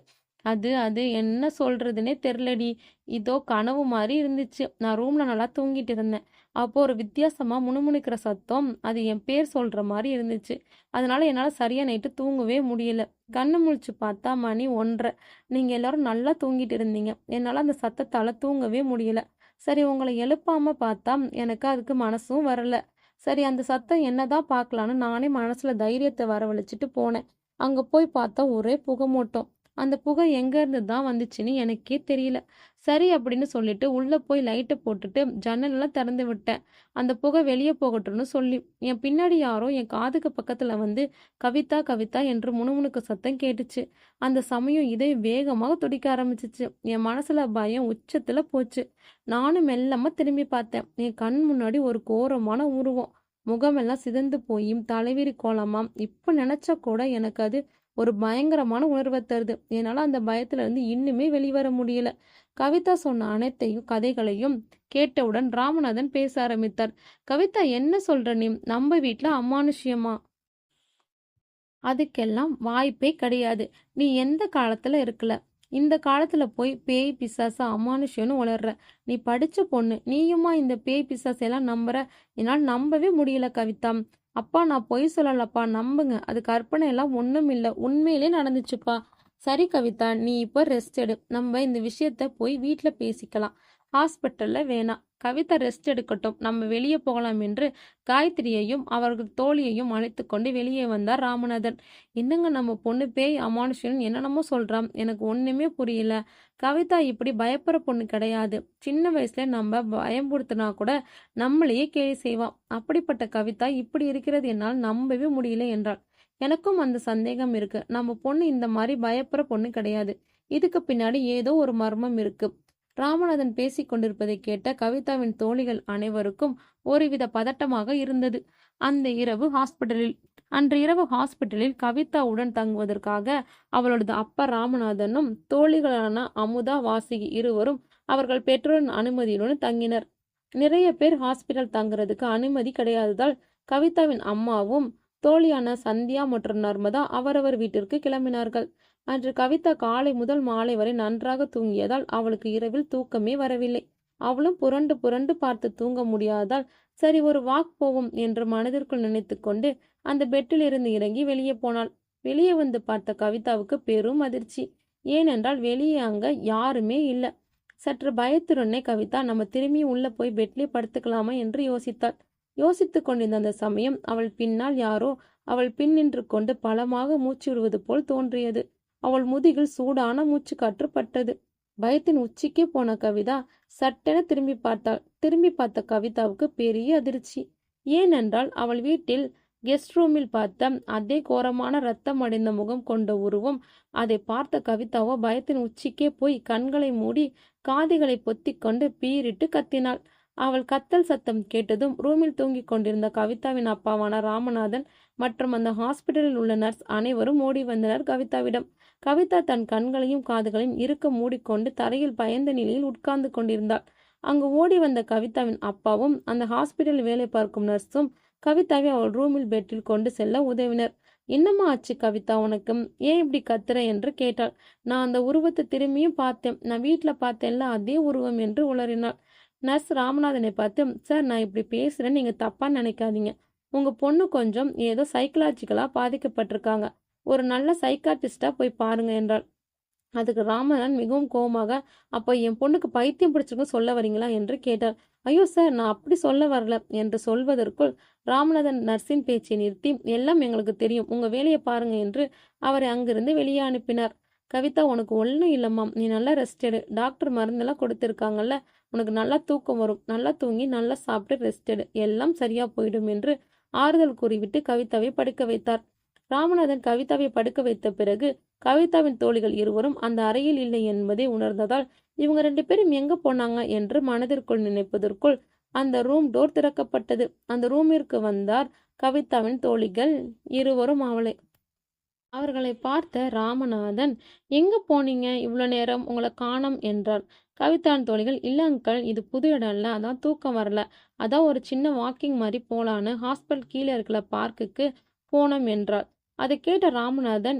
அது அது என்ன சொல்றதுன்னே தெரிலடி. இதோ கனவு மாதிரி இருந்துச்சு. நான் ரூம்ல நல்லா தூங்கிட்டு இருந்தேன். அப்போ ஒரு வித்தியாசமா முணுமுணுக்கிற சத்தம், அது என் பேர் சொல்ற மாதிரி இருந்துச்சு. அதனால என்னால சரியா நைட்டு தூங்கவே முடியல. கண்ணு முழிச்சு பார்த்தா மணி 1:30. நீங்க எல்லாரும் நல்லா தூங்கிட்டு இருந்தீங்க. என்னால அந்த சத்தத்தால தூங்கவே முடியல. சரி, உங்களை எழுப்பாம பார்த்தா எனக்கு அதுக்கு மனசும் வரல. சரி, அந்த சத்தம் என்னதான் பார்க்கலான்னு நானே மனசுல தைரியத்தை வரவழைச்சிட்டு போனேன். அங்க போய் பார்த்தா ஒரே புகைமூட்டம். அந்த புகை எங்க இருந்து தான் வந்துச்சுன்னு எனக்கே தெரியல. சரி அப்படின்னு சொல்லிட்டு உள்ள போய் லைட்டை போட்டுட்டு ஜன்னலெல்லாம் திறந்து விட்டேன். அந்த புகை வெளியே போகட்டும்னு சொல்லி. என் பின்னாடி யாரோ என் காதுக்கு பக்கத்துல வந்து கவிதா கவிதா என்று முணுமுணுக்க சத்தம் கேட்டுச்சு. அந்த சமயம் இதை வேகமாக துடிக்க ஆரம்பிச்சிச்சு. என் மனசுல பயம் உச்சத்துல போச்சு. நானும் மெல்லமா திரும்பி பார்த்தேன். என் கண் முன்னாடி ஒரு கோரமான உருவம். முகமெல்லாம் சிதைந்து போய் தலைவிரி கோலமா. இப்ப நினைச்சா கூட எனக்கு அது ஒரு பயங்கரமான உணர்வை தருது. என்னால அந்த பயத்துல இருந்து இன்னுமே வெளிவர முடியல. கவிதா சொன்ன அனைத்தையும் கதைகளையும் கேட்டவுடன் ராமநாதன் பேச ஆரம்பித்தார். கவிதா, என்ன சொல்ற நீ? நம்ம வீட்டுல அமானுஷ்யமா? அதுக்கெல்லாம் வாய்ப்பே கிடையாது. நீ எந்த காலத்துல இருக்கல? இந்த காலத்துல போய் பேய் பிசாசு அமானுஷ்யம்னு உளர்ற. நீ படிச்ச பொண்ணு, நீயுமா இந்த பேய் பிசாசு எல்லாம் நம்புற? என்னால் நம்பவே முடியல கவிதா. அப்பா, நான் பொய் சொல்லலப்பா, நம்புங்க. அது கற்பனை எல்லாம் ஒன்றும் இல்லை, உண்மையிலே நடந்துச்சுப்பா. சரி கவிதா, நீ இப்போ ரெஸ்ட் எடு. நம்ம இந்த விஷயத்த போய் வீட்டில் பேசிக்கலாம். ஹாஸ்பிட்டல்ல வேணாம். கவிதா ரெஸ்ட் எடுக்கட்டும், நம்ம வெளியே போகலாம் என்று காயத்ரியையும் அவர்கள் தோழியையும் அழைத்து கொண்டு வெளியே வந்தார் ராமநாதன். என்னங்க, நம்ம பொண்ணு பேய் அமானுஷன் என்னென்னமோ சொல்றான். எனக்கு ஒண்ணுமே புரியல. கவிதா இப்படி பயப்படுற பொண்ணு கிடையாது. சின்ன வயசுல நம்ம பயம்படுத்தினா கூட நம்மளையே கேலி செய்வான். அப்படிப்பட்ட கவிதா இப்படி இருக்கிறது என்னால் நம்பவே முடியல என்றாள். எனக்கும் அந்த சந்தேகம் இருக்கு. நம்ம பொண்ணு இந்த மாதிரி பயப்படுற பொண்ணு கிடையாது. இதுக்கு பின்னாடி ஏதோ ஒரு மர்மம் இருக்கு. ராமநாதன் பேசிக் கொண்டிருப்பதை கேட்ட கவிதாவின் தோழிகள் அனைவருக்கும் ஒருவித பதட்டமாக இருந்தது. அந்த இரவு ஹாஸ்பிட்டலில் அன்று இரவு ஹாஸ்பிட்டலில் கவிதாவுடன் தங்குவதற்காக அவளது அப்பா ராமநாதனும் தோழிகளான அமுதா, வாசுகி இருவரும் அவர்கள் பெற்றோரின் அனுமதியுடன் தங்கினர். நிறைய பேர் ஹாஸ்பிட்டல் தங்குறதுக்கு அனுமதி கிடையாததால் கவிதாவின் அம்மாவும் தோழியான சந்தியா மற்றும் நர்மதா அவரவர் வீட்டிற்கு கிளம்பினார்கள். அன்று கவிதா காலை முதல் மாலை வரை நன்றாக தூங்கியதால் அவளுக்கு இரவில் தூக்கமே வரவில்லை. அவளும் புரண்டு புரண்டு பார்த்து தூங்க முடியாததால் சரி ஒரு வாக் போவோம் என்று மனதிற்குள் நினைத்து கொண்டு அந்த பெட்டில் இருந்து இறங்கி வெளியே போனாள். வெளியே வந்து பார்த்த கவிதாவுக்கு பெரும் அதிர்ச்சி. ஏனென்றால் வெளியே அங்க யாருமே இல்லை. சற்று பயத்துடனே கவிதா நம்ம திரும்பி உள்ள போய் பெட்லேயே படுத்துக்கலாமா என்று யோசித்தாள். யோசித்து கொண்டிருந்த அந்த சமயம் அவள் பின்னால் யாரோ அவள் பின் நின்று கொண்டு பலமாக மூச்சு விடுவது போல் தோன்றியது. அவள் முதுகில் சூடான மூச்சு காற்று பட்டது. பயத்தின் உச்சிக்கே போன கவிதா சட்டென திரும்பி பார்த்தாள். திரும்பி பார்த்த கவிதாவுக்கு பெரிய அதிர்ச்சி. ஏனென்றால் அவள் வீட்டில் கெஸ்ட் ரூமில் பார்த்த அதே கோரமான ரத்தம் அடைந்த முகம் கொண்ட உருவம். அதை பார்த்த கவிதாவோ பயத்தின் உச்சிக்கே போய் கண்களை மூடி காதுகளை பொத்திக் கொண்டு பீரிட்டு கத்தினாள். அவள் கத்தல் சத்தம் கேட்டதும் ரூமில் தூங்கிக் கொண்டிருந்த கவிதாவின் அப்பாவான ராமநாதன் மற்றும் அந்த ஹாஸ்பிட்டலில் உள்ள நர்ஸ் அனைவரும் ஓடி வந்தனர் கவிதாவிடம். கவிதா தன் கண்களையும் காதுகளையும் இறுக்க மூடிக்கொண்டு தரையில் பயந்த நிலையில் உட்கார்ந்து கொண்டிருந்தாள். அங்கு ஓடி வந்த கவிதாவின் அப்பாவும் அந்த ஹாஸ்பிட்டலில் வேலை பார்க்கும் நர்ஸும் கவிதாவை அவள் ரூமில் பெட்டில் கொண்டு செல்ல உதவினர். என்னம்மா ஆச்சு கவிதா உனக்கு? ஏன் இப்படி கத்துற என்று கேட்டாள். நான் அந்த உருவத்தை திரும்பியும் பார்த்தேன். நான் வீட்டில் பார்த்தேன்ல அதே உருவம் என்று உளறினாள். நர்ஸ் ராமநாதனை பார்த்து, சார் நான் இப்படி பேசுறேன்னு நீங்க தப்பா நினைக்காதீங்க. உங்க பொண்ணு கொஞ்சம் ஏதோ சைக்கலாஜிக்கலா பாதிக்கப்பட்டிருக்காங்க. ஒரு நல்ல சைக்காட்ரிஸ்டா போய் பாருங்க என்றாள். அதுக்கு ராமநாதன் மிகவும் கோபமாக, அப்போ என் பொண்ணுக்கு பைத்தியம் பிடிச்சிருக்கும் சொல்ல வரீங்களா என்று கேட்டார். ஐயோ சார் நான் அப்படி சொல்ல வரல என்று சொல்வதற்குள் ராமநாதன் நர்ஸின் பேச்சை நிறுத்தி, எல்லாம் எங்களுக்கு தெரியும், உங்க வேலையை பாருங்க என்று அவரை அங்கிருந்து வெளியே அனுப்பினார். கவிதா உனக்கு ஒன்றும் இல்லம்மா, நீ நல்லா ரெஸ்ட் எடு. டாக்டர் மருந்தெல்லாம் கொடுத்துருக்காங்கல்ல, உனக்கு நல்லா தூக்கம் வரும். நல்லா தூங்கி நல்லா சாப்பிட்டு ரெஸ்ட் எடு, எல்லாம் சரியா போயிடும் என்று ஆறுதல் கூறிவிட்டு கவிதாவை படுக்க வைத்தார். ராமநாதன் கவிதாவை படுக்க வைத்த பிறகு கவிதாவின் தோழிகள் இருவரும் அந்த அறையில் இல்லை என்பதை உணர்ந்ததால் இவங்க 2 பேரும் எங்க போனாங்க என்று மனதிற்குள் நினைப்பதற்குள் அந்த ரூம் டோர் திறக்கப்பட்டது. அந்த ரூமிற்கு வந்தார் கவிதாவின் தோழிகள் இருவரும். அவர்களை பார்த்த ராமநாதன், எங்க போனீங்க இவ்வளோ நேரம், உங்களை காணோம் என்றார். கவிதாவின் தோழிகள், இல்லை அங்கிள், இது புது இடம் இல்லை, அதான் தூக்கம் வரல, அதான் ஒரு சின்ன வாக்கிங் மாதிரி போலான்னு ஹாஸ்பிட்டல் கீழே இருக்கிற பார்க்குக்கு போனோம் என்றார். அதை கேட்ட ராமநாதன்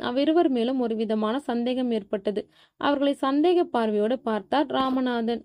அவ்விருவர் மேலும் ஒரு விதமான சந்தேகம் ஏற்பட்டது. அவர்களை சந்தேக பார்வையோடு பார்த்தார் ராமநாதன்.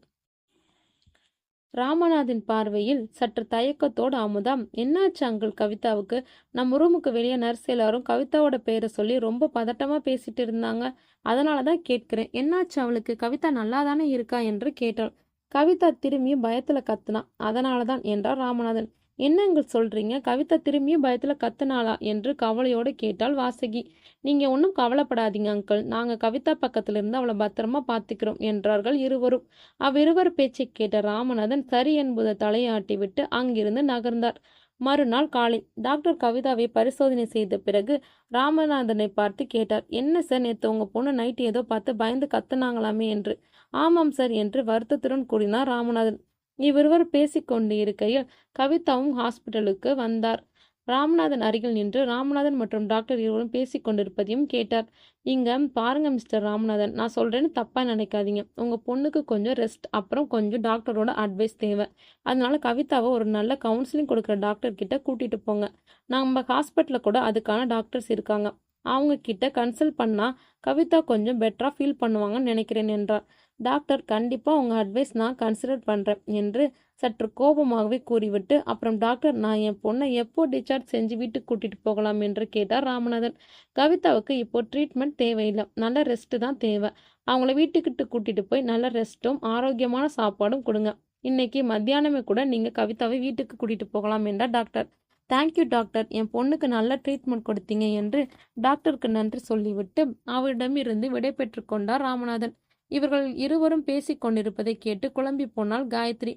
ராமநாதன் பார்வையில் சற்று தயக்கத்தோடு அமுதா, என்னாச்சு அங்கிள் கவிதாவுக்கு? நம்ம ரூமுக்கு வெளியே நர்ஸ் எல்லாரும் கவிதாவோட பெயரை சொல்லி ரொம்ப பதட்டமா பேசிட்டு இருந்தாங்க, அதனாலதான் கேட்கிறேன், என்னாச்சு அவளுக்கு? கவிதா நல்லா தானே இருக்கா என்று கேட்டாள். கவிதா திரும்பியும் பயத்துல கத்துனா, அதனாலதான் என்றார் ராமநாதன். என்னங்கள் சொல்றீங்க? கவிதா திரும்பியும் பயத்துல கத்துனாளா என்று கவலையோடு கேட்டாள் வாசுகி. நீங்க ஒன்றும் கவலைப்படாதீங்க அங்கிள், நாங்க கவிதா பக்கத்துல இருந்து அவளை பத்திரமா பார்த்துக்கிறோம் என்றார்கள் இருவரும். அவ்விருவர் பேச்சை கேட்ட ராமநாதன் சரி என்பதை தலையாட்டி விட்டு அங்கிருந்து நகர்ந்தார். மறுநாள் காலை டாக்டர் கவிதாவை பரிசோதனை செய்த பிறகு ராமநாதனை பார்த்து கேட்டார், என்ன சார், நேற்று உங்க பொண்ணு நைட்டு ஏதோ பார்த்து பயந்து கத்துனாங்களாமே என்று. ஆமாம் சார் என்று வருத்தத்துடன் கூறினார் ராமநாதன். இவ்விருவர் பேசிக்கொண்டு இருக்கையில் கவிதாவும் ஹாஸ்பிட்டலுக்கு வந்தார். ராமநாதன் அருகில் நின்று ராமநாதன் மற்றும் டாக்டர் இருவரும் பேசிக் கொண்டிருப்பதையும் கேட்டார். இங்க பாருங்க மிஸ்டர் ராமநாதன், நான் சொல்றேன்னு தப்பா நினைக்காதீங்க. உங்க பொண்ணுக்கு கொஞ்சம் ரெஸ்ட், அப்புறம் கொஞ்சம் டாக்டரோட அட்வைஸ் தேவை. அதனால கவிதாவை ஒரு நல்ல கவுன்சிலிங் கொடுக்குற டாக்டர் கிட்ட கூட்டிட்டு போங்க. நம்ம ஹாஸ்பிட்டல்ல கூட அதுக்கான டாக்டர்ஸ் இருக்காங்க. அவங்க கிட்ட கன்சல்ட் பண்ணா கவிதா கொஞ்சம் பெட்டரா ஃபீல் பண்ணுவாங்கன்னு நினைக்கிறேன் என்றார். டாக்டர், கண்டிப்பா உங்க அட்வைஸ் நான் கன்சிடர் பண்றேன் என்று சற்று கோபமாகவே கூறிவிட்டு, அப்புறம் டாக்டர், நான் என் பொண்ணை எப்போ டிஸ்சார்ஜ் செஞ்சு வீட்டுக்கு கூட்டிட்டு போகலாம் என்று கேட்டார் ராமநாதன். கவிதாவுக்கு இப்போ ட்ரீட்மெண்ட் தேவையில்லை, நல்ல ரெஸ்ட் தான் தேவை. அவங்கள வீட்டுக்கிட்டு கூட்டிட்டு போய் நல்ல ரெஸ்ட்டும் ஆரோக்கியமான சாப்பாடும் கொடுங்க. இன்னைக்கு மத்தியானமே கூட நீங்க கவிதாவை வீட்டுக்கு கூட்டிட்டு போகலாம் என்றார் டாக்டர். தேங்க்யூ டாக்டர், என் பொண்ணுக்கு நல்ல ட்ரீட்மெண்ட் கொடுத்தீங்க என்று டாக்டருக்கு நன்றி சொல்லிவிட்டு அவரிடமிருந்து விடை பெற்று கொண்டார் ராமநாதன். இவர்கள் இருவரும் பேசிக் கொண்டிருப்பதை கேட்டு குழம்பி போனாள் காயத்ரி.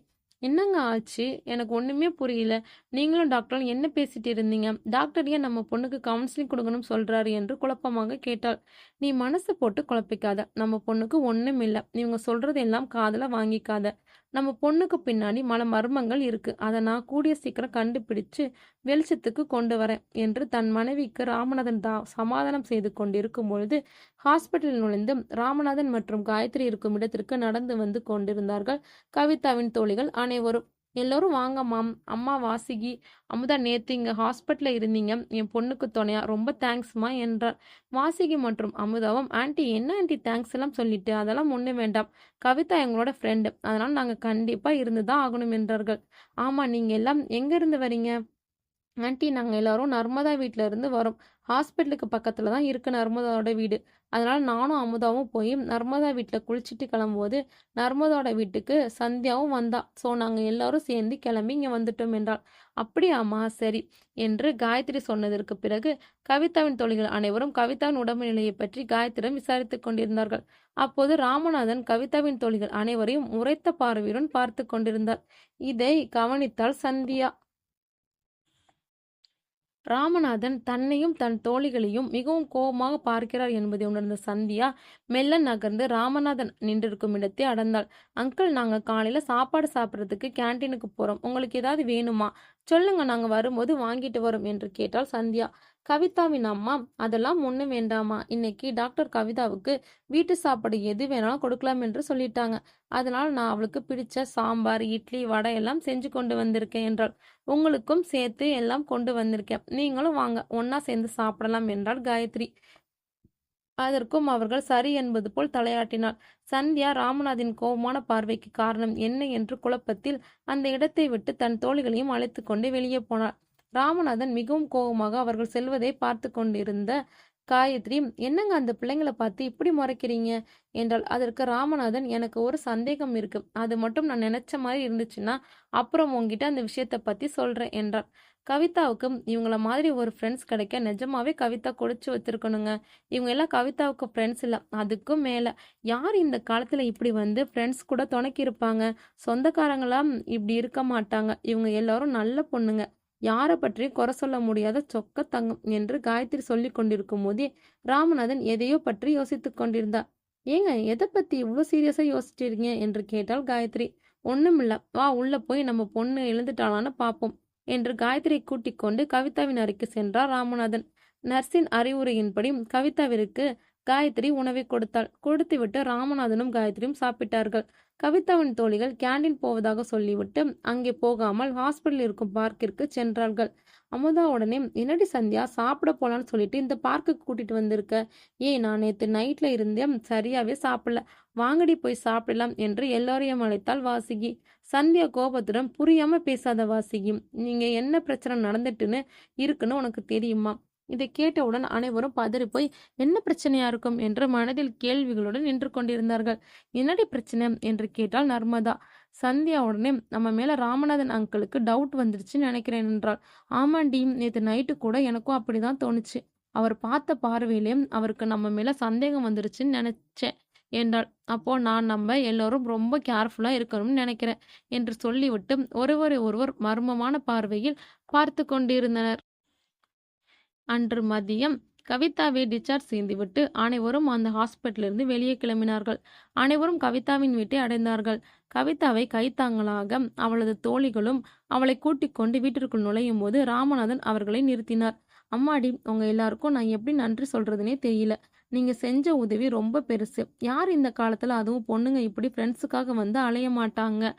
என்னங்க ஆச்சு? எனக்கு ஒண்ணுமே புரியல. நீங்களும் டாக்டரும் என்ன பேசிட்டு இருந்தீங்க? டாக்டர் ஏன் நம்ம பொண்ணுக்கு கவுன்சிலிங் குடுக்கணும்னு சொல்றாரு என்று குழப்பமாக கேட்டாள். நீ மனசு போட்டு குழப்பிக்காத. நம்ம பொண்ணுக்கு ஒண்ணுமில்ல. இவங்க சொல்றது எல்லாம் காதுல வாங்கிக்காத. நம்ம பொண்ணுக்கு பின்னாடி மர்மங்கள் இருக்கு. அத நான் கூடிய சீக்கிரம் கண்டுபிடிச்சு வெளிச்சத்துக்கு கொண்டு வரேன் என்று தன் மனைவிக்கு ராமநாதன் சமாதானம் செய்து கொண்டிருக்கும் பொழுது ஹாஸ்பிட்டலில் நுழைந்து ராமநாதன் மற்றும் காயத்ரி இருக்கும் இடத்திற்கு நடந்து வந்து கொண்டிருந்தார்கள் கவிதாவின் தோழிகள் அனைவரும். எல்லோரும் வாங்கம்மா, அம்மா வாசுகி, அமுதா நேத்து இங்க ஹாஸ்பிட்டல்ல இருந்தீங்க. என் பொண்ணுக்கு துணையா. ரொம்ப தேங்க்ஸ்மா என்றார். வாசுகி மற்றும் அமுதாவும், ஆன்ட்டி என்ன ஆன்ட்டி தேங்க்ஸ் எல்லாம் சொல்லிட்டு, அதெல்லாம் ஒண்ணும் வேண்டாம். கவிதா எங்களோட ஃப்ரெண்டு. அதனால நாங்க கண்டிப்பா இருந்து தான் ஆகணும் என்றார்கள். ஆமா, நீங்க எல்லாம் எங்க இருந்து வரீங்க? ஆன்ட்டி நாங்க எல்லாரும் நர்மதா வீட்ல இருந்து வரோம். ஹாஸ்பிட்டலுக்கு பக்கத்துல தான் இருக்கு நர்மதாவோட வீடு. அதனால நானும் அமுதாவும் போய் நர்மதா வீட்ல குளிச்சுட்டு கிளம்பும்போது நர்மதாவோட வீட்டுக்கு சந்தியாவும் வந்தா. ஸோ நாங்க எல்லாரும் சேர்ந்து கிளம்பி இங்க வந்துட்டோம் என்றாள். அப்படியாம்மா சரி என்று காயத்ரி சொன்னதற்கு பிறகு கவிதாவின் தோழிகள் அனைவரும் கவிதாவின் உடம்பு நிலையை பற்றி காயத்ரியிடம் விசாரித்துக் கொண்டிருந்தார்கள். அப்போது ராமநாதன் கவிதாவின் தோழிகள் அனைவரையும் உரைத்த பார்வையுடன் பார்த்து கொண்டிருந்தார். இதை கவனித்தாள் சந்தியா. ராமநாதன் தன்னையும் தன் தோழிகளையும் மிகவும் கோபமாக பார்க்கிறார் என்பதை உணர்ந்த சந்தியா மெல்ல நகர்ந்து ராமநாதன் நின்றிருக்கும் இடத்தை அடைந்தாள். அங்கிள், நாங்க காலையில சாப்பாடு சாப்பிட்றதுக்கு கேன்டீனுக்கு போறோம். உங்களுக்கு ஏதாவது வேணுமா? சொல்லுங்க, நாங்க வரும்போது வாங்கிட்டு வரோம் என்று கேட்டாள் சந்தியா. கவிதாவின் அம்மா, அதெல்லாம் ஒண்ணும் வேண்டாமா. இன்னைக்கு டாக்டர் கவிதாவுக்கு வீட்டு சாப்பாடு எது வேணாலும் கொடுக்கலாம் என்று சொல்லிட்டாங்க. அதனால நான் அவளுக்கு பிடிச்ச சாம்பார், இட்லி, வடை எல்லாம் செஞ்சு கொண்டு வந்திருக்கேன் என்றாள். உங்களுக்கும் சேர்த்து எல்லாம் கொண்டு வந்திருக்கேன். நீங்களும் வாங்க, ஒன்னா சேர்ந்து சாப்பிடலாம் என்றாள் காயத்ரி. அதற்கும் அவர்கள் சரி என்பது போல் தலையாட்டினாள். சந்தியா ராமநாதின் கோபமான பார்வைக்கு காரணம் என்ன என்று குழப்பத்தில் அந்த இடத்தை விட்டு தன் தோழிகளையும் அழைத்து கொண்டு வெளியே போனாள். ராமநாதன் மிகவும் கோபமாக அவர்கள் செல்வதை பார்த்து கொண்டிருந்த காயத்ரி, என்னங்க அந்த பிள்ளைங்களை பார்த்து இப்படி முறைக்கிறீங்க என்றால். அதற்கு ராமநாதன், எனக்கு ஒரு சந்தேகம் இருக்கு. அது மட்டும் நான் நினைச்ச மாதிரி இருந்துச்சுன்னா அப்புறம் உங்ககிட்ட அந்த விஷயத்த பத்தி சொல்றேன் என்றார். கவிதாவுக்கு இவங்கள மாதிரி ஒரு ஃப்ரெண்ட்ஸ் கிடைக்க நிஜமாவே கவிதா கொடுத்து வச்சிருக்கணுங்க. இவங்க எல்லாம் கவிதாவுக்கு ஃப்ரெண்ட்ஸ் இல்லை, அதுக்கும் மேல யார் இந்த காலத்துல இப்படி வந்து ஃப்ரெண்ட்ஸ் கூட துணைக்கி இருப்பாங்க? சொந்தக்காரங்களாம் இப்படி இருக்க மாட்டாங்க. இவங்க எல்லாரும் நல்ல பொண்ணுங்க. யாரை பற்றியும் குறை சொல்ல முடியாத சொக்க தங்கம் என்று காயத்ரி சொல்லி கொண்டிருக்கும் போதே ராமநாதன் எதையோ பற்றி யோசித்துக் கொண்டிருந்தார். ஏங்க, எதை பத்தி இவ்வளோ சீரியஸா யோசிச்சிருக்கீங்க என்று கேட்டாள் காயத்ரி. ஒண்ணுமில்ல, வா உள்ள போய் நம்ம பொண்ணு எழுந்துட்டாளான்னு பார்ப்போம் என்று காயத்ரியை கூட்டிக் கொண்டு கவிதாவின் அறைக்கு சென்றார் ராமநாதன். நர்ஸின் அறிவுரையின்படி கவிதாவிற்கு காயத்ரி உணவை கொடுத்தாள். கொடுத்துவிட்டு ராமநாதனும் காயத்ரியும் சாப்பிட்டார்கள். கவிதாவின் தோழிகள் கேண்டீன் போவதாக சொல்லிவிட்டு அங்கே போகாமல் ஹாஸ்பிட்டல் இருக்கும் பார்க்கிற்கு சென்றார்கள். அமுதா உடனே, என்னடி சந்தியா, சாப்பிட போலான்னு சொல்லிட்டு இந்த பார்க்குக்கு கூட்டிட்டு வந்திருக்க? ஏய், நான் நேற்று நைட்ல இருந்தே சரியாவே சாப்பிடல. வாங்கடி போய் சாப்பிடலாம் என்று எல்லாரையும் அழைத்தாள் வாசுகி. சந்தியா கோபத்துடன், புரியாம பேசாத வாசுகி, நீங்க என்ன பிரச்சனை நடந்துட்டுன்னு இருக்குன்னு உனக்கு தெரியுமா? இதை கேட்டவுடன் அனைவரும் பதறி போய் என்ன பிரச்சனையா இருக்கும் என்று மனதில் கேள்விகளுடன் நின்று கொண்டிருந்தார்கள். என்னடி பிரச்சனை என்று கேட்டால் நர்மதா. சந்தியா உடனே, நம்ம மேல ராமநாதன் அங்கிளுக்கு டவுட் வந்துருச்சுன்னு நினைக்கிறேன் என்றாள். ஆமாண்டி, நேற்று நைட்டு கூட எனக்கும் அப்படிதான் தோணுச்சு. அவர் பார்த்த பார்வையிலேயும் அவருக்கு நம்ம மேல சந்தேகம் வந்துருச்சுன்னு நினைச்சேன் என்றாள். அப்போ நான் நம்ம எல்லோரும் ரொம்ப கேர்ஃபுல்லா இருக்கணும்னு நினைக்கிறேன் என்று சொல்லிவிட்டு ஒருவரை ஒருவர் மர்மமான பார்வையில் பார்த்து கொண்டிருந்தனர். அன்று மதியம் கவிதாவை டிஸ்சார்ஜ் செய்துவிட்டு அனைவரும் அந்த ஹாஸ்பிட்டலிருந்து வெளியே கிளம்பினார்கள். அனைவரும் கவிதாவின் வீட்டை அடைந்தார்கள். கவிதாவை கைத்தாங்களாக அவளது தோழிகளும் அவளை கூட்டிக் கொண்டு வீட்டிற்குள் நுழையும் போது ராமநாதன் அவர்களை நிறுத்தினார். அம்மாடி, உங்க எல்லாருக்கும் நான் எப்படி நன்றி சொல்றதுனே தெரியல. நீங்க செஞ்ச உதவி ரொம்ப பெருசு. யார் இந்த காலத்துல அதுவும் பொண்ணுங்க இப்படி ஃப்ரெண்ட்ஸுக்காக வந்து அலைய மாட்டாங்க.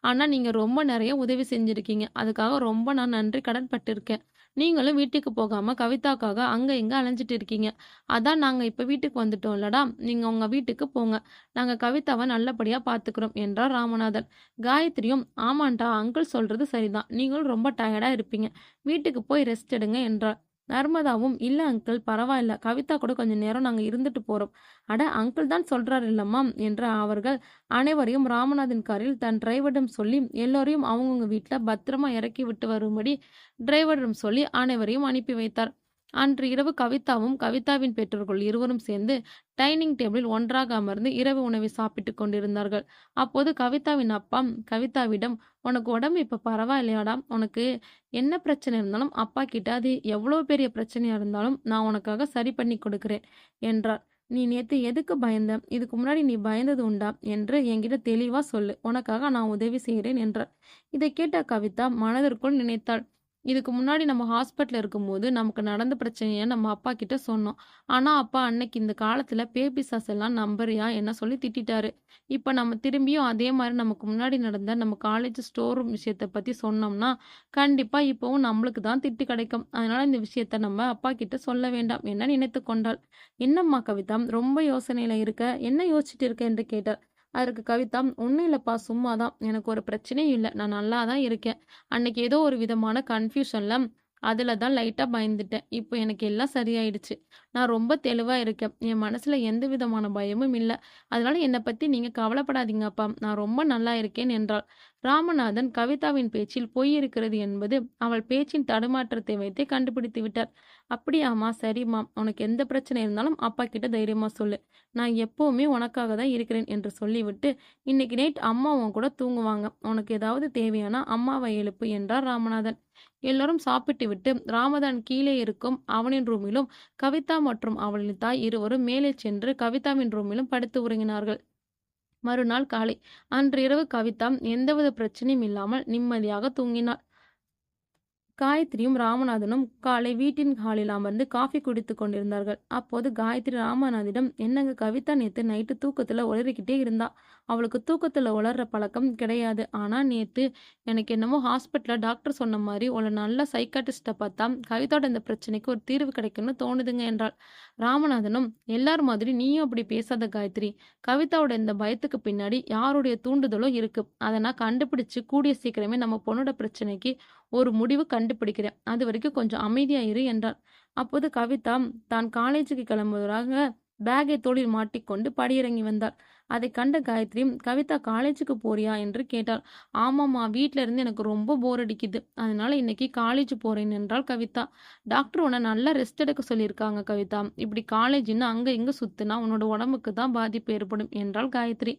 ஆனா நீங்க ரொம்ப நிறைய உதவி செஞ்சிருக்கீங்க. அதுக்காக ரொம்ப நான் நன்றி கடன் பட்டிருக்கேன். நீங்களும் வீட்டுக்கு போகாம கவிதாக்காக அங்க இங்க அலைஞ்சிட்டு இருக்கீங்க. அதான் நாங்க இப்ப வீட்டுக்கு வந்துட்டோம்லடா. நீங்க உங்க வீட்டுக்கு போங்க. நாங்க கவிதாவை நல்லபடியா பாத்துக்கிறோம் என்றார் ராமநாதன். காயத்ரியும், ஆமாண்டா, அங்கிள் சொல்றது சரிதான். நீங்களும் ரொம்ப டயர்டா இருப்பீங்க. வீட்டுக்கு போய் ரெஸ்ட் எடுங்க என்றார். நர்மதாவும், இல்ல அங்கிள், பரவாயில்ல. கவிதா கூட கொஞ்ச நேரம் நாங்க இருந்துட்டு போறோம். அட, அங்கிள் தான் சொல்றாரு இல்லம்மா என்ற அவர்கள் அனைவரையும் ராமநாதன் காரில் தன் டிரைவரிடம் சொல்லி எல்லோரையும் அவங்கவுங்க வீட்டுல பத்திரமா இறக்கி விட்டு வரும்படி டிரைவரிடம் சொல்லி அனைவரையும் அனுப்பி வைத்தார். அன்று இரவு கவிதாவும் கவிதாவின் பெற்றோர்கள் இருவரும் சேர்ந்து டைனிங் டேபிளில் ஒன்றாக அமர்ந்து இரவு உணவை சாப்பிட்டுக் கொண்டிருந்தார்கள். அப்போது கவிதாவின் அப்பா கவிதாவிடம், "உனக்கு உடம்பு இப்ப பரவாயில்லையாடா? உனக்கு என்ன பிரச்சனை இருந்தாலும் அப்பா கிட்ட அது எவ்வளவு பெரிய பிரச்சனையா இருந்தாலும் நான் உனக்காக சரி பண்ணி கொடுக்கிறேன்" என்றார். "நீ நேத்து எதுக்கு பயந்த? இதுக்கு முன்னாடி நீ பயந்தது உண்டா என்று என்கிட்ட தெளிவா சொல்லு. உனக்காக நான் உதவி செய்கிறேன்" என்றார். இதைக் கேட்ட கவிதா மனதிற்குள் நினைத்தாள், இதுக்கு முன்னாடி நம்ம ஹாஸ்பிட்டல்ல இருக்கும்போது நமக்கு நடந்த பிரச்சனைய நம்ம அப்பா கிட்ட சொன்னோம். ஆனா அப்பா அன்னைக்கு இந்த காலத்துல பேய் பிசாசு எல்லாம் நம்புறியா என்ன சொல்லி திட்டிட்டாரு. இப்ப நம்ம திரும்பியும் அதே மாரி நமக்கு முன்னாடி நடந்த நம்ம காலேஜ் ஸ்டோர் ரூம் விஷயத்த பத்தி சொன்னோம்னா, கண்டிப்பா இப்பவும் நம்மளுக்கு தான் திட்டு கிடைக்கும். அதனால இந்த விஷயத்த நம்ம அப்பா கிட்ட சொல்ல வேண்டாம் என நினைத்துக் கொண்டாள். "என்னம்மா கவிதா, ரொம்ப யோசனையில இருக்க. என்ன யோசிச்சுட்டு இருக்க?" என்று கேட்டார். அதற்கு கவிதா, "ஒண்ணும் இல்லப்பா, சும்மாதான். எனக்கு ஒரு பிரச்சனையும் இல்ல. நான் நல்லா தான் இருக்கேன். அன்னைக்கு ஏதோ ஒரு விதமான கன்ஃப்யூஷன்ல அதுல தான் லைட்டா பயந்துட்டேன். இப்போ எனக்கு எல்லாம் சரியாயிடுச்சு. நான் ரொம்ப தெளிவா இருக்கேன். என் மனசுல எந்த விதமான பயமும் இல்ல. அதனால என்ன பத்தி நீங்க கவலைப்படாதீங்க அப்பா. நான் ரொம்ப நல்லா இருக்கேன்" என்றாள். ராமநாதன் கவிதாவின் பேச்சில் பொய் இருக்கிறது என்பது அவள் பேச்சின் தடுமாற்றத்தை வைத்தே கண்டுபிடித்து விட்டார். "அப்படியாம்மா, சரிம்மா. உனக்கு எந்த பிரச்சனை இருந்தாலும் அப்பா கிட்ட தைரியமா சொல்லு. நான் எப்பவுமே உனக்காக தான் இருக்கிறேன்" என்று சொல்லிவிட்டு, "இன்னைக்கு நைட் அம்மா உன் கூட தூங்குவாங்க. உனக்கு ஏதாவது தேவையானா அம்மாவை எழுப்பு" என்றார் ராமநாதன். எல்லோரும் சாப்பிட்டுவிட்டு ராமதான் கீழே இருக்கும் அவனின் ரூமிலும், கவிதா மற்றும் அவளின் தாய் இருவரும் மேலே சென்று கவிதாவின் ரூமிலும் படுத்து உறங்கினார்கள். மறுநாள் காலை அன்று இரவு கவிதா எந்தவித பிரச்சனையும் இல்லாமல் நிம்மதியாக தூங்கினாள். காயத்ரியும் ராமநாதனும் காலை வீட்டின் ஹாலில் அமர்ந்து காஃபி குடித்துக் கொண்டிருந்தார்கள். அப்போது காயத்ரி ராமநாதிடம், "என்னங்க, கவிதா நேத்து நைட்டு தூக்கத்துல உளறிக்கிட்டே இருந்தா. அவளுக்கு தூக்கத்துல உளர்ற பழக்கம் கிடையாது. ஆனா நேத்து எனக்கு என்னமோ ஹாஸ்பிட்டல்ல டாக்டர் சொன்ன மாரி ஒரு நல்ல சைக்காட்ரிஸ்ட்ட பார்த்தா கவிதாவோட இந்த பிரச்சனைக்கு ஒரு தீர்வு கிடைக்கும்னு தோணுதுங்க" என்றாள். ராமநாதனும், "எல்லார் மாதிரி நீயும் அப்படி பேசாத காயத்ரி. கவிதாவோட இந்த பயத்துக்கு பின்னாடி யாருடைய தூண்டுதலோ இருக்கு. அத நான் கண்டுபிடிச்சு கூடிய சீக்கிரமே நம்ம பொண்ணோட பிரச்சனைக்கு ஒரு முடிவு கண்டுபிடிக்கிறேன். அதுவரைக்கும் கொஞ்சம் அமைதியா இரு" என்றார். அப்போது கவிதா தான் காலேஜுக்கு கிளம்புவதாக பேக்கை தோளில் மாட்டிக்கொண்டு படியிறங்கி வந்தாள். அதைக் கண்ட காயத்ரி, "கவிதா, காலேஜுக்கு போறியா?" என்று கேட்டாள். "ஆமாம்மா, வீட்ல இருந்து எனக்கு ரொம்ப போர் அடிக்குது. அதனால இன்னைக்கு காலேஜ் போறேன்" என்றாள் கவிதா. "டாக்டர் உன்னை நல்லா ரெஸ்ட் எடுக்க சொல்லியிருக்காங்க கவிதா. இப்படி காலேஜ்ன்னு அங்க இங்க சுத்துனா உன்னோட உடம்புக்கு தான் பாதிப்பு ஏற்படும்" என்றாள் காயத்ரி.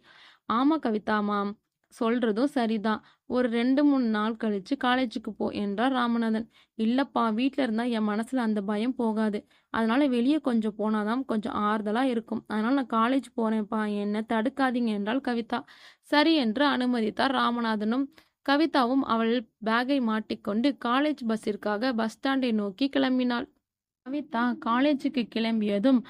"ஆமா கவிதா, ஆமாம். சொல்றதும் சரிதான். ஒரு 2, 3 நாள் கழிச்சு காலேஜுக்கு போ" என்றார் ராமநாதன். "இல்லப்பா, வீட்ல இருந்தா என் மனசுல அந்த பயம் போகாது. அதனால வெளிய கொஞ்சம் போனாதான் கொஞ்சம் ஆறுதலா இருக்கும். அதனால நான் காலேஜ் போறேன்ப்பா. என்ன தடுக்காதீங்க" என்றாள் கவிதா. சரி என்று அனுமதித்தார் ராமநாதனும். கவிதாவும் அவள் பேக்கை மாட்டிக்கொண்டு காலேஜ் பஸ்ஸிற்காக பஸ் ஸ்டாண்டை நோக்கி கிளம்பினாள். கவிதா காலேஜுக்கு கிளம்பியதும்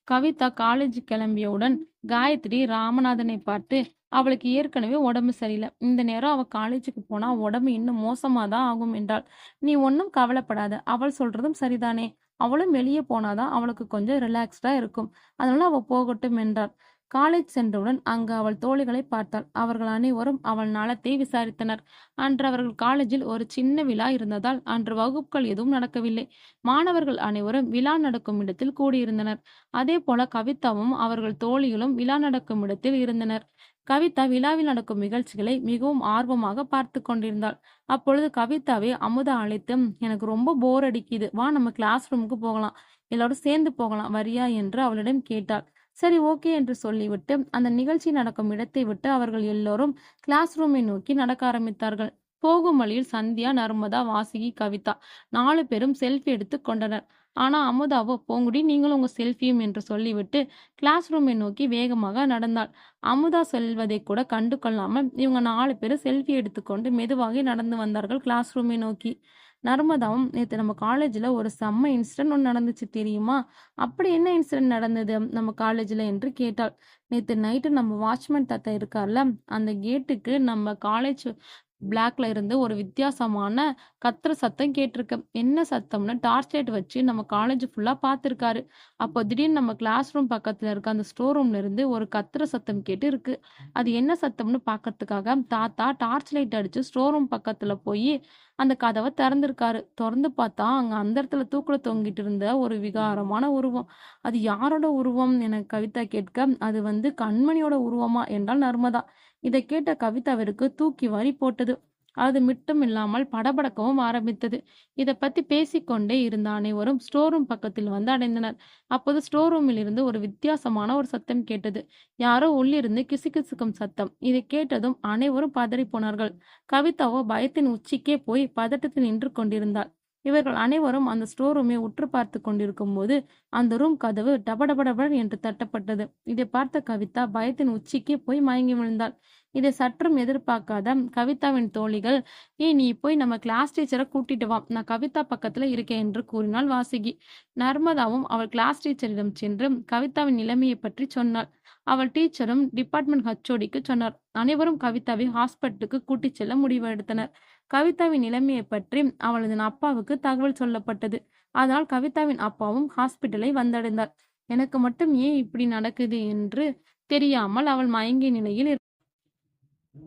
கவிதா காலேஜ் கிளம்பியவுடன் காயத்ரி ராமநாதனை பார்த்து, "அவளுக்கு ஏற்கனவே உடம்பு சரியில்ல. இந்த நேரம் அவ காலேஜுக்கு போனா உடம்பு இன்னும் மோசமா தான் ஆகும்" என்றாள். "நீ ஒன்னும் கவலைப்படாத. அவள் சொல்றதும் சரிதானே. அவளும் வெளியே போனாதான் அவளுக்கு கொஞ்சம் ரிலாக்ஸ்டா இருக்கும். அதனால அவ போகட்டும்" என்றார். காலேஜ் சென்றவுடன் அங்கு அவள் தோழிகளை பார்த்தாள். அவர்கள் அனைவரும் அவள் நலத்தை விசாரித்தனர். அன்று அவர்கள் காலேஜில் ஒரு சின்ன விழா இருந்ததால் அன்று வகுப்புகள் எதுவும் நடக்கவில்லை. மாணவர்கள் அனைவரும் விழா நடக்கும் இடத்தில் கூடியிருந்தனர். அதேபோல கவிதாவும் அவர்கள் தோழிகளும் விழா நடக்கும் இடத்தில் இருந்தனர். கவிதா விழாவில் நடக்கும் நிகழ்ச்சிகளை மிகவும் ஆர்வமாக பார்த்து கொண்டிருந்தாள். அப்பொழுது கவிதாவை அமுதா அழைத்து, "எனக்கு ரொம்ப போர் அடிக்குது. வா, நம்ம கிளாஸ் ரூமுக்கு போகலாம். எல்லாரும் சேர்ந்து போகலாம். வரியா?" என்று அவளிடம் கேட்டாள். சரி, ஓகே என்று சொல்லிவிட்டு அந்த நிகழ்ச்சி நடக்கும் இடத்தை விட்டு அவர்கள் எல்லோரும் கிளாஸ் ரூமை நோக்கி நடக்க ஆரம்பித்தார்கள். போகும் வழியில் சந்தியா, நர்மதா, வாசுகி, கவிதா 4 பேரும் செல்ஃபி எடுத்துக் கொண்டனர். ஆனா அமுதாவோ, "போங்குடி, நீங்களும் உங்க செல்ஃபியும்" என்று சொல்லிவிட்டு கிளாஸ் ரூமை நோக்கி வேகமாக நடந்தாள். அமுதா செல்வதை கூட கண்டு கொள்ளாமல் இவங்க 4 பேரும் செல்ஃபி எடுத்துக்கொண்டு மெதுவாக நடந்து வந்தார்கள் கிளாஸ் ரூமை நோக்கி. நர்மதாவும், "நேத்து நம்ம காலேஜ்ல ஒரு செம்ம இன்சிடென்ட் ஒண்ணு நடந்துச்சு தெரியுமா?" "அப்படி என்ன இன்சிடென்ட் நடந்தது நம்ம காலேஜ்ல?" என்று கேட்டாள். "நேத்து நைட்டு நம்ம வாட்ச்மேன் தாத்தா இருக்கார்ல, அந்த கேட்டுக்கு நம்ம காலேஜ் பிளாக்ல இருந்து ஒரு வித்தியாசமான கத்துற சத்தம் கேட்டிருக்கு. என்ன சத்தம்னு டார்ச் லைட் வச்சு நம்ம காலேஜ் ஃபுல்லா பார்த்திருக்காரு. அப்போ திடீர்னு நம்ம கிளாஸ் ரூம் பக்கத்துல இருக்க அந்த ஸ்டோர் ரூம்ல இருந்து ஒரு கத்துற சத்தம் கேட்டு இருக்கு. அது என்ன சத்தம்னு பார்க்கறதுக்காக தாத்தா டார்ச் லைட் அடிச்சு ஸ்டோர் ரூம் பக்கத்துல போய் அந்த கதவை திறந்திருக்காரு. திறந்து பார்த்தா அங்க அந்த இடத்துல தூக்குல தொங்கிட்டு இருந்த ஒரு விகாரமான உருவம். "அது யாரோட உருவம்?" என கவிதா கேட்க, "அது கண்மணியோட உருவமா?" என்றாள் நர்மதா. இதை கேட்ட கவிதாவிற்கு தூக்கி வாரி போட்டது. அது மட்டும் இல்லாமல் படபடக்கவும் ஆரம்பித்தது. இதை பத்தி பேசிக்கொண்டே இருந்த அனைவரும் ஸ்டோர் ரூம் பக்கத்தில் வந்து அடைந்தனர். அப்போது ஸ்டோர் ரூமில் இருந்து ஒரு வித்தியாசமான ஒரு சத்தம் கேட்டது. யாரோ உள்ளிருந்து கிசுகிசுக்கும் சத்தம். இதை கேட்டதும் அனைவரும் பதறி போனார்கள். கவிதாவோ பயத்தின் உச்சிக்கே போய் பதட்டத்தில் நின்று கொண்டிருந்தாள். இவர்கள் அனைவரும் அந்த ஸ்டோர் ரூமை உற்று பார்த்து கொண்டிருக்கும் போது அந்த ரூம் கதவு டபடபடபட என்று தட்டப்பட்டது. இதை பார்த்த கவிதா பயத்தின் உச்சிக்கே போய் மயங்கி விழுந்தாள். இதை சற்றும் எதிர்பார்க்காத கவிதாவின் தோழிகள், நீ போய் நம்ம கிளாஸ் டீச்சரை கூட்டிட்டு வா, நான் கவிதா பக்கத்துல இருக்கேன் என்று கூறினாள் வாசுகி. நர்மதாவும் அவள் கிளாஸ் டீச்சரிடம் சென்று கவிதாவின் நிலைமையை பற்றி சொன்னாள். அவள் டீச்சரும் டிபார்ட்மெண்ட் ஹச்ஓடிக்கு சொன்னார். அனைவரும் கவிதாவை ஹாஸ்பிட்டலுக்கு கூட்டிச் செல்ல முடிவெடுத்தனர். கவிதாவின் நிலைமையை பற்றி அவளது அப்பாவுக்கு தகவல் சொல்லப்பட்டது. அதனால் கவிதாவின் அப்பாவும் ஹாஸ்பிட்டலை வந்தடைந்தார். எனக்கு மட்டும் ஏன் இப்படி நடக்குது என்று தெரியாமல் அவள் மயங்கிய நிலையில்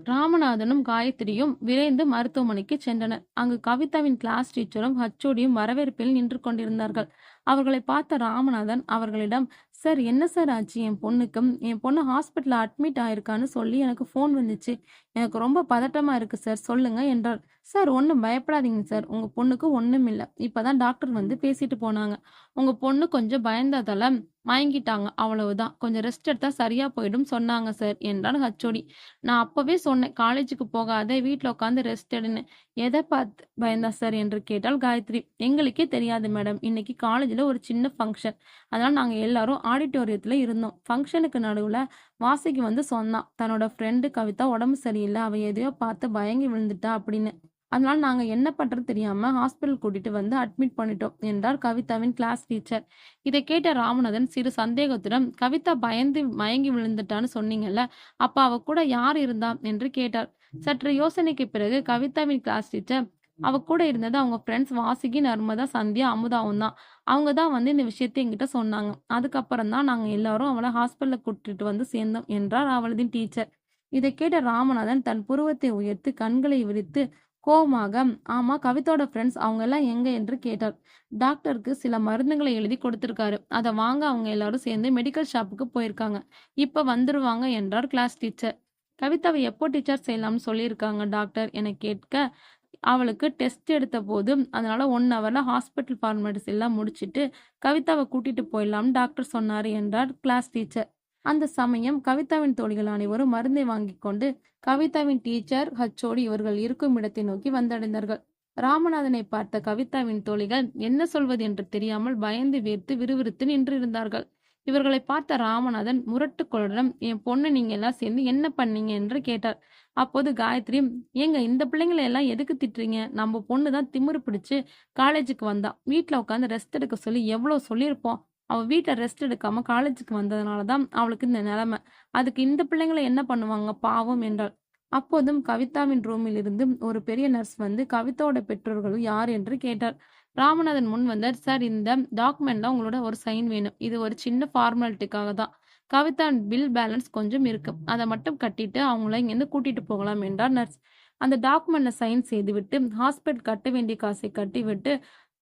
ராமநாதனும் காயத்ரியும் விரைந்து மருத்துவமனைக்கு சென்றனர். அங்கு கவிதாவின் கிளாஸ் டீச்சரும் ஹச்ஓடியும் வரவேற்பில் நின்று கொண்டிருந்தார்கள். அவர்களை பார்த்த ராமநாதன் அவர்களிடம், சார் என்ன சார் ஆச்சு? என் பொண்ணு ஹாஸ்பிட்டலில் அட்மிட் ஆயிருக்கான்னு சொல்லி எனக்கு ஃபோன் வந்துச்சு. எனக்கு ரொம்ப பதட்டமா இருக்கு சார், சொல்லுங்க என்றார். சார் ஒன்றும் பயப்படாதீங்க சார், உங்க பொண்ணுக்கு ஒன்றும் இல்லை. இப்பதான் டாக்டர் வந்து பேசிட்டு போனாங்க. உங்க பொண்ணு கொஞ்சம் பயந்ததால மயங்கிட்டாங்க, அவ்வளவுதான். கொஞ்சம் ரெஸ்ட் எடுத்தா சரியா போயிடும் சொன்னாங்க சார் என்றான் ஹச்ஓடி. நான் அப்பவே சொன்னேன், காலேஜுக்கு போகாத, வீட்டில் உட்காந்து ரெஸ்ட் எடுன்னு. எதை பார்த்து பயந்தா சார் என்று கேட்டால் காயத்ரி. எங்களுக்கே தெரியாது மேடம், இன்னைக்கு காலேஜில் ஒரு சின்ன ஃபங்க்ஷன், அதனால நாங்கள் எல்லாரும் ஆடிட்டோரியத்தில் இருந்தோம். ஃபங்க்ஷனுக்கு நடுவில் வாசுகி வந்து சொன்னான், தன்னோட ஃப்ரெண்டு கவிதா உடம்பு சரியில்லை, அவ எதையோ பார்த்து பயங்கி விழுந்துட்டா அப்படின்னு. அதனால நாங்க என்ன பண்றது தெரியாம ஹாஸ்பிட்டல் கூட்டிட்டு வந்து அட்மிட் பண்ணிட்டோம் என்றார் கவிதாவின் கிளாஸ் டீச்சர். இதை கேட்ட ராமநாதன் சிறு சந்தேகத்துடன், கவிதா பயந்து மயங்கி விழுந்துட்டான்னு சொன்னீங்கல்ல, அப்ப அவ கூட யார் இருந்தா என்று கேட்டார். சற்று யோசனைக்கு பிறகு கவிதாவின் கிளாஸ் டீச்சர், அவ கூட இருந்தது அவங்க ஃப்ரெண்ட்ஸ் வாசுகி, நர்மதா, சந்தியா, அமுதாவும் தான். அவங்க தான் வந்து இந்த விஷயத்தை என்கிட்ட சொன்னாங்க. அதுக்கப்புறம் தான் நாங்க எல்லாரும் அவளை ஹாஸ்பிட்டலுக்கு கூட்டிட்டு வந்து சேர்ந்தோம் என்றார் அவளது டீச்சர். இதை கேட்ட ராமநாதன் தன் புருவத்தை உயர்த்தி கண்களை விரித்து கோவமாக, ஆமா கவிதோட ஃப்ரெண்ட்ஸ் அவங்க எல்லாம் எங்க என்று கேட்டார். டாக்டருக்கு சில மருந்துகளை எழுதி கொடுத்திருக்காரு, அதை வாங்க அவங்க எல்லாரும் சேர்ந்து மெடிக்கல் ஷாப்புக்கு போயிருக்காங்க, இப்ப வந்துருவாங்க என்றார் கிளாஸ் டீச்சர். கவிதாவை எப்போ டீச்சர் செய்யலாம்னு சொல்லியிருக்காங்க டாக்டர் என கேட்க, அவளுக்கு டெஸ்ட் எடுத்த போது அதனால 1 ஹவர்ல ஹாஸ்பிட்டல் ஃபார்மாலிட்டிஸ் எல்லாம் முடிச்சிட்டு கவிதாவை கூட்டிட்டு போயிடலாம்னு டாக்டர் சொன்னாரு என்றார் கிளாஸ் டீச்சர். அந்த சமயம் கவிதாவின் தோழிகள் அனைவரும் மருந்தை வாங்கி கொண்டு கவிதாவின் டீச்சர், ஹச்ஓடி இவர்கள் இருக்கும் இடத்தை நோக்கி வந்தடைந்தார்கள். ராமநாதனை பார்த்த கவிதாவின் தோழிகள் என்ன சொல்வது என்று தெரியாமல் பயந்து வேர்த்து விறுவிறுத்து நின்றிருந்தார்கள். இவர்களை பார்த்த ராமநாதன் முரட்டு குரலுடன், என் பொண்ணு நீங்க எல்லாம் சேர்ந்து என்ன பண்ணீங்க என்று கேட்டார். அப்போது காயத்ரி, ஏங்க இந்த பிள்ளைங்களை எல்லாம் எதுக்கு திட்டுறீங்க? நம்ம பொண்ணு தான் திமிரு பிடிச்சு காலேஜுக்கு வந்தா, வீட்டுல உட்காந்து ரெஸ்ட் எடுக்க சொல்லி எவ்வளவு சொல்லியிருப்போம். அவ வீட்டுல ரெஸ்ட் எடுக்காம காலேஜுக்கு வந்ததுனாலதான் அவளுக்கு இந்த நிலைமை. அதுக்கு இந்த பிள்ளைங்களை என்ன பண்ணுவாங்க பாவம் என்றாள். அப்போதும் கவிதாவின் ரூமில் இருந்து ஒரு பெரிய நர்ஸ் வந்து கவிதாவோட பெற்றோர்கள் யார் என்று கேட்டார். ராமநாதன் முன் வந்தார். சார், இந்த டாக்குமெண்ட்ல உங்களோட ஒரு சைன் வேணும். இது ஒரு சின்ன ஃபார்மாலிட்டிக்காக தான். கவிதா பில் பேலன்ஸ் கொஞ்சம் இருக்கு, அதை மட்டும் கட்டிட்டு அவங்கள இங்கிருந்து கூட்டிட்டு போகலாம் என்றார் நர்ஸ். அந்த டாக்குமெண்ட்ல சைன் செய்துவிட்டு ஹாஸ்பிட்டல் கட்ட வேண்டிய காசை கட்டிவிட்டு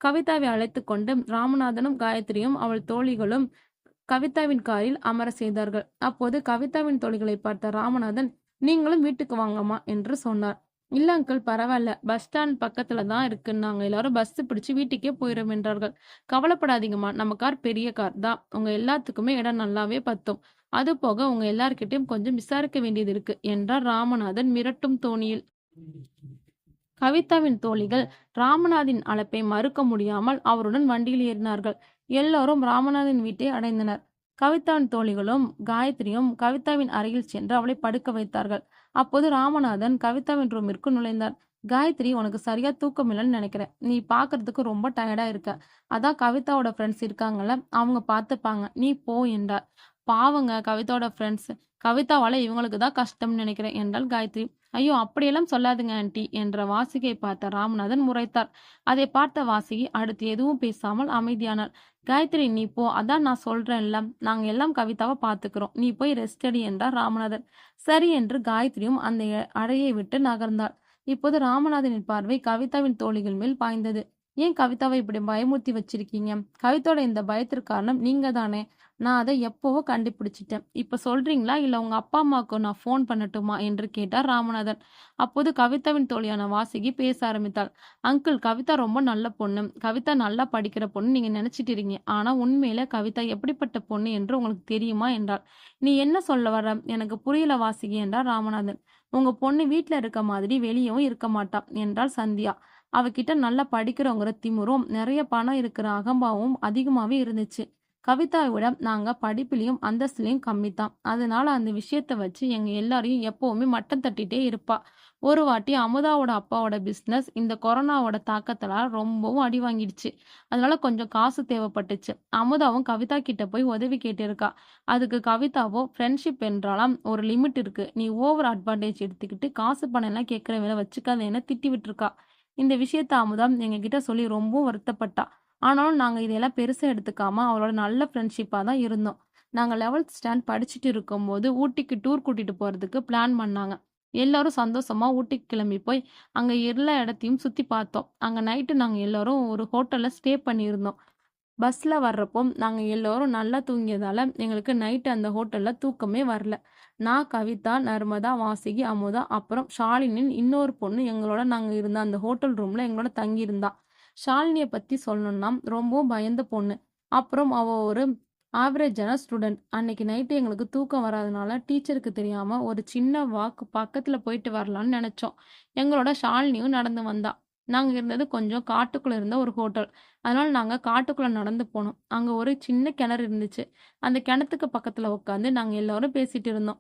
கவிதாவை அழைத்து கொண்டு ராமநாதனும் காயத்ரியும் அவள் தோழிகளும் கவிதாவின் காரில் அமர செய்தார்கள். அப்போது கவிதாவின் தோழிகளை பார்த்த ராமநாதன், நீங்களும் வீட்டுக்கு வாங்கம்மா என்று சொன்னார். இல்ல அங்கிள், பரவாயில்ல, பஸ் ஸ்டாண்ட் பக்கத்துல தான் இருக்கு, நாங்க எல்லாரும் பஸ் பிடிச்சு வீட்டுக்கே போயிடும் என்றார்கள். கவலைப்படாதீங்கம்மா, நம்ம கார் பெரிய கார் தான், உங்க எல்லாத்துக்குமே இடம் நல்லாவே பத்தும். அது போக உங்க எல்லார்கிட்டையும் கொஞ்சம் விசாரிக்க வேண்டியது இருக்கு என்றார் ராமநாதன் மிரட்டும் தோணியில். கவிதாவின் தோழிகள் ராமநாதின் அழைப்பை மறுக்க முடியாமல் அவருடன் வண்டியில் ஏறினார்கள். எல்லோரும் ராமநாதன் வீட்டை அடைந்தனர். கவிதாவின் தோழிகளும் காயத்ரியும் கவிதாவின் அருகில் சென்று அவளை படுக்க வைத்தார்கள். அப்போது ராமநாதன் கவிதாவின் ரூமிற்கு நுழைந்தார். காயத்ரி, உனக்கு சரியா தூக்கம் இல்லைன்னு நினைக்கிறேன், நீ பாக்குறதுக்கு ரொம்ப டயர்டா இருக்க, அதான் கவிதாவோட ஃப்ரெண்ட்ஸ் இருக்காங்கல்ல, அவங்க பார்த்துப்பாங்க, நீ போ என்றார். பாவங்க கவிதாவோட ஃப்ரெண்ட்ஸ், கவிதாவால இவங்களுக்கு தான் கஷ்டம்னு நினைக்கிறேன் என்றாள் காயத்ரி. ஐயோ அப்படியெல்லாம் சொல்லாதுங்க ஆண்டி என்ற வாசுகியை பார்த்த ராமநாதன் முறைத்தார். அதை பார்த்த வாசுகி அடுத்து எதுவும் பேசாமல் அமைதியானாள். காயத்ரி, நீ போ, அதான் நான் சொல்றேன்ல, நாங்க எல்லாம் கவிதாவை பாத்துக்கிறோம், நீ போய் ரெஸ்ட் எடு என்றார் ராமநாதன். சரி என்று காயத்ரியும் அந்த அறையை விட்டு நகர்ந்தாள். இப்போது ராமநாதனின் பார்வை கவிதாவின் தோழிகள் மேல் பாய்ந்தது. ஏன் கவிதாவை இப்படி பயமுறுத்தி வச்சிருக்கீங்க? கவிதாவோட இந்த பயத்திற்கு காரணம் நீங்க தானே! நான் அத எப்பவோ கண்டுபிடிச்சுட்டேன். இப்ப சொல்றீங்களா? இல்ல உங்க அப்பா, அம்மாவுக்கு நான் ஃபோன் பண்ணட்டுமா?" என்று கேட்டார் ராமநாதன். அப்போது கவிதாவின் தோழியான வாசுகி பேச ஆரம்பித்தாள். "அங்கிள், கவிதா ரொம்ப நல்ல பொண்ணு. கவிதா நல்லா படிக்கிற பொண்ணுன்னு நீங்க நெனச்சிட்டு. ஆனா உண்மையில கவிதா எப்படிப்பட்ட பொண்ணு என்று உங்களுக்கு தெரியுமா?" என்றாள். "நீ என்ன சொல்ல வர்ற? எனக்கு புரியல வாசுகி" என்றார் ராமநாதன். "உங்க பொண்ணு வீட்ல இருக்க மாதிரி வெளியவும் இருக்க மாட்டா" என்றாள் சந்தியா. அவகிட்ட நல்லா படிக்கிறோங்கிற திமிரும், நெறைய பணம் இருக்கிற அகம்பாவமும் அதிகமாவே இருந்துச்சு. கவிதாவை விட நாங்க படிப்பிலயும், அந்தஸ்துலயும் கம்மிதான். அதனால அந்த விஷயத்த வச்சு எங்க எல்லாரையும் எப்பவுமே மட்டம் தட்டிட்டே இருப்பா. ஒரு வாட்டி அமுதாவோட அப்பாவோட பிசினஸ் இந்த கொரோனாவோட தாக்கத்தால ரொம்பவும் அடி வாங்கிடுச்சு. அதனால கொஞ்சம் காசு தேவைப்பட்டுச்சு. அமுதாவும் கவிதா கிட்ட போய் உதவி கேட்டிருக்கா. அதுக்கு கவிதாவோ, "ஃப்ரெண்ட்ஷிப் என்றாலாம் ஒரு லிமிட் இருக்கு. நீ ஓவர் அட்வான்டேஜ் எடுத்துக்கிட்டு காசு பணம் எல்லாம் கேட்கிற வேலை வச்சுக்காதேன்னு" திட்டி விட்டுருக்கா. இந்த விஷயத்த அமுதா எங்ககிட்ட சொல்லி ரொம்பவும் வருத்தப்பட்டா. ஆனாலும் நாங்க இதையெல்லாம் பெருசா எடுத்துக்காம அவளோட நல்ல ஃப்ரெண்ட்ஷிப்பா தான் இருந்தோம். நாங்க 11th ஸ்டாண்ட் படிச்சுட்டு இருக்கும்போது ஊட்டிக்கு டூர் கூட்டிட்டு போறதுக்கு பிளான் பண்ணாங்க. எல்லாரும் சந்தோஷமா ஊட்டிக்கு கிளம்பி போய் அங்க எல்லா இடத்தையும் சுத்தி பார்த்தோம். அங்க நைட்டு நாங்க எல்லாரும் ஒரு ஹோட்டல்ல ஸ்டே பண்ணியிருந்தோம். பஸ்ல வர்றப்போ நாங்க எல்லோரும் நல்லா தூங்கியதால எங்களுக்கு நைட்டு அந்த ஹோட்டல்ல தூக்கமே வரல. நான், கவிதா, நர்மதா, வாசுகி, அமுதா, அப்புறம் ஷாலினின்னு இன்னொரு பொண்ணு எங்களோட நாங்க இருந்த அந்த ஹோட்டல் ரூம்ல எங்களோட தங்கியிருந்தா. ஷாலினிய பத்தி சொல்லணும்னா ரொம்பவும் பயந்த பொண்ணு. அப்புறம் அவ ஒரு ஆவரேஜான ஸ்டூடண்ட். அன்னைக்கு நைட்டு எங்களுக்கு தூக்கம் வராதனால டீச்சருக்கு தெரியாம ஒரு சின்ன வாக் பக்கத்துல போயிட்டு வரலான்னு நெனச்சோம். எங்களோட ஷாலினியும் நடந்து வந்தா. நாங்க இருந்தது கொஞ்சம் காட்டுக்குள்ள இருந்த ஒரு ஹோட்டல். அதனால நாங்க காட்டுக்குள்ள நடந்து போனோம். அங்க ஒரு சின்ன கிணறு இருந்துச்சு. அந்த கிணத்துக்கு பக்கத்துல உட்காந்து நாங்க எல்லாரும் பேசிட்டு இருந்தோம்.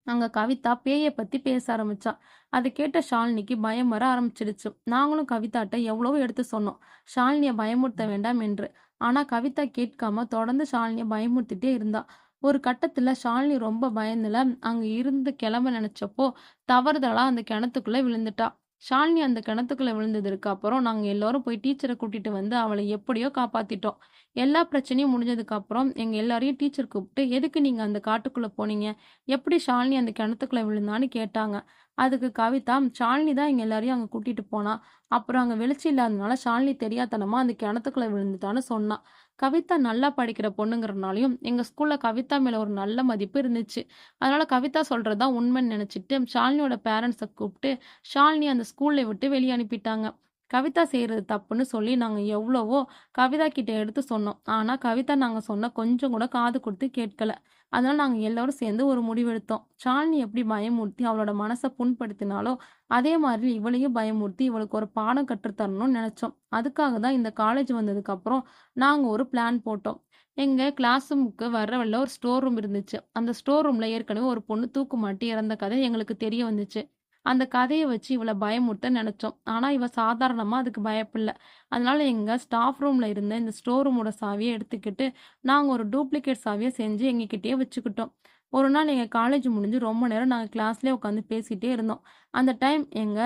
அங்க கவிதா பேய பத்தி பேச ஆரம்பிச்சா. அத கேட்ட ஷாலினிக்கு பயம் வர ஆரம்பிச்சிடுச்சு. நாங்களும் கவிதாட்ட எவ்வளவோ எடுத்து சொன்னோம். ஷாலினிய பயமுறுத்த வேண்டாம் என்று. ஆனா கவிதா கேட்காம தொடர்ந்து ஷாலினிய பயமுறுத்திட்டே இருந்தா. ஒரு கட்டத்துல ஷாலினி ரொம்ப பயந்துல அங்க இருந்து கிளம்ப நினைச்சப்போ தவறுதலா அந்த கிணத்துக்குள்ள விழுந்துட்டா. ஷாலினி அந்த கிணத்துக்குள்ள விழுந்ததற்கு அப்புறம் நாங்க எல்லாரும் போய் டீச்சரை கூட்டிட்டு வந்து அவளை எப்படியோ காப்பாத்திட்டோம். எல்லா பிரச்சனையும் முடிஞ்சதுக்கு அப்புறம் எங்க எல்லாரையும் டீச்சர் கூப்பிட்டு, "எதுக்கு நீங்க அந்த காட்டுக்குள்ள போனீங்க? எப்படி ஷாலினி அந்த கிணத்துக்குள்ள விழுந்தான்னு?" கேட்டாங்க. அதுக்கு கவிதா, "ஷாலினி தான் எங்க எல்லாரையும் அங்க கூட்டிட்டு போனா. அப்புறம் அங்க வெளிச்சம் இல்லாதனால ஷாலினி தெரியாத்தனமா அந்த கிணத்துக்குள்ள விழுந்துட்டான்னு" சொன்னா. கவிதா நல்லா படிக்கிற பொண்ணுங்கிறனாலயும் எங்க ஸ்கூல்ல கவிதா மேல ஒரு நல்ல மதிப்பு இருந்துச்சு. அதனால கவிதா சொல்றது தான் உண்மைன்னு நினைச்சுட்டு ஷாலினியோட பேரண்ட்ஸ கூப்பிட்டு ஷாலினி அந்த ஸ்கூல்ல விட்டு வெளிய அனுப்பிட்டாங்க. கவிதா செய்றது தப்புன்னு சொல்லி நாங்க எவ்வளவோ கவிதா கிட்ட எடுத்து சொன்னோம். ஆனா கவிதா நாங்க சொன்ன கொஞ்சம் கூட காது குடுத்து கேட்கல. அதனால நாங்க எல்லாரும் சேர்ந்து ஒரு முடிவெடுத்தோம். ஷாலினி எப்படி பயமுறுத்தி அவளோட மனச புண்படுத்தினாலோ, அதே மாதிரி இவளையும் பயமுறுத்தி இவளுக்கு ஒரு பாடம் கற்றுத் தரணும்னு நெனச்சோம். அதுக்காக தான் இந்த காலேஜ் வந்ததுக்கப்புறம் நாங்க ஒரு பிளான் போட்டோம். எங்க கிளாஸ் ரூமுக்கு வர்ற வழில ஒரு ஸ்டோர் ரூம் இருந்துச்சு. அந்த ஸ்டோர் ரூம்ல ஏற்கனவே ஒரு பொண்ணு தூக்கு மாட்டி இறந்த கதை எங்களுக்கு தெரிய வந்துச்சு. அந்த கதைய வச்சு இவள பயமுறுத்த நெனச்சோம். ஆனா இவ சாதாரணமா அதுக்கு பயப்படல. அதனால எங்க ஸ்டாஃப் ரூம்ல இருந்த இந்த ஸ்டோர் ரூமோட சாவிய எடுத்துக்கிட்டு, நாங்க ஒரு டூப்ளிகேட் சாவிய செஞ்சு எங்ககிட்டயே வச்சுக்கிட்டோம். ஒரு நாள் எங்க காலேஜ் முடிஞ்சு ரொம்ப நேரம் நாங்க கிளாஸ்லயே உட்காந்து பேசிட்டே இருந்தோம். அந்த டைம் எங்க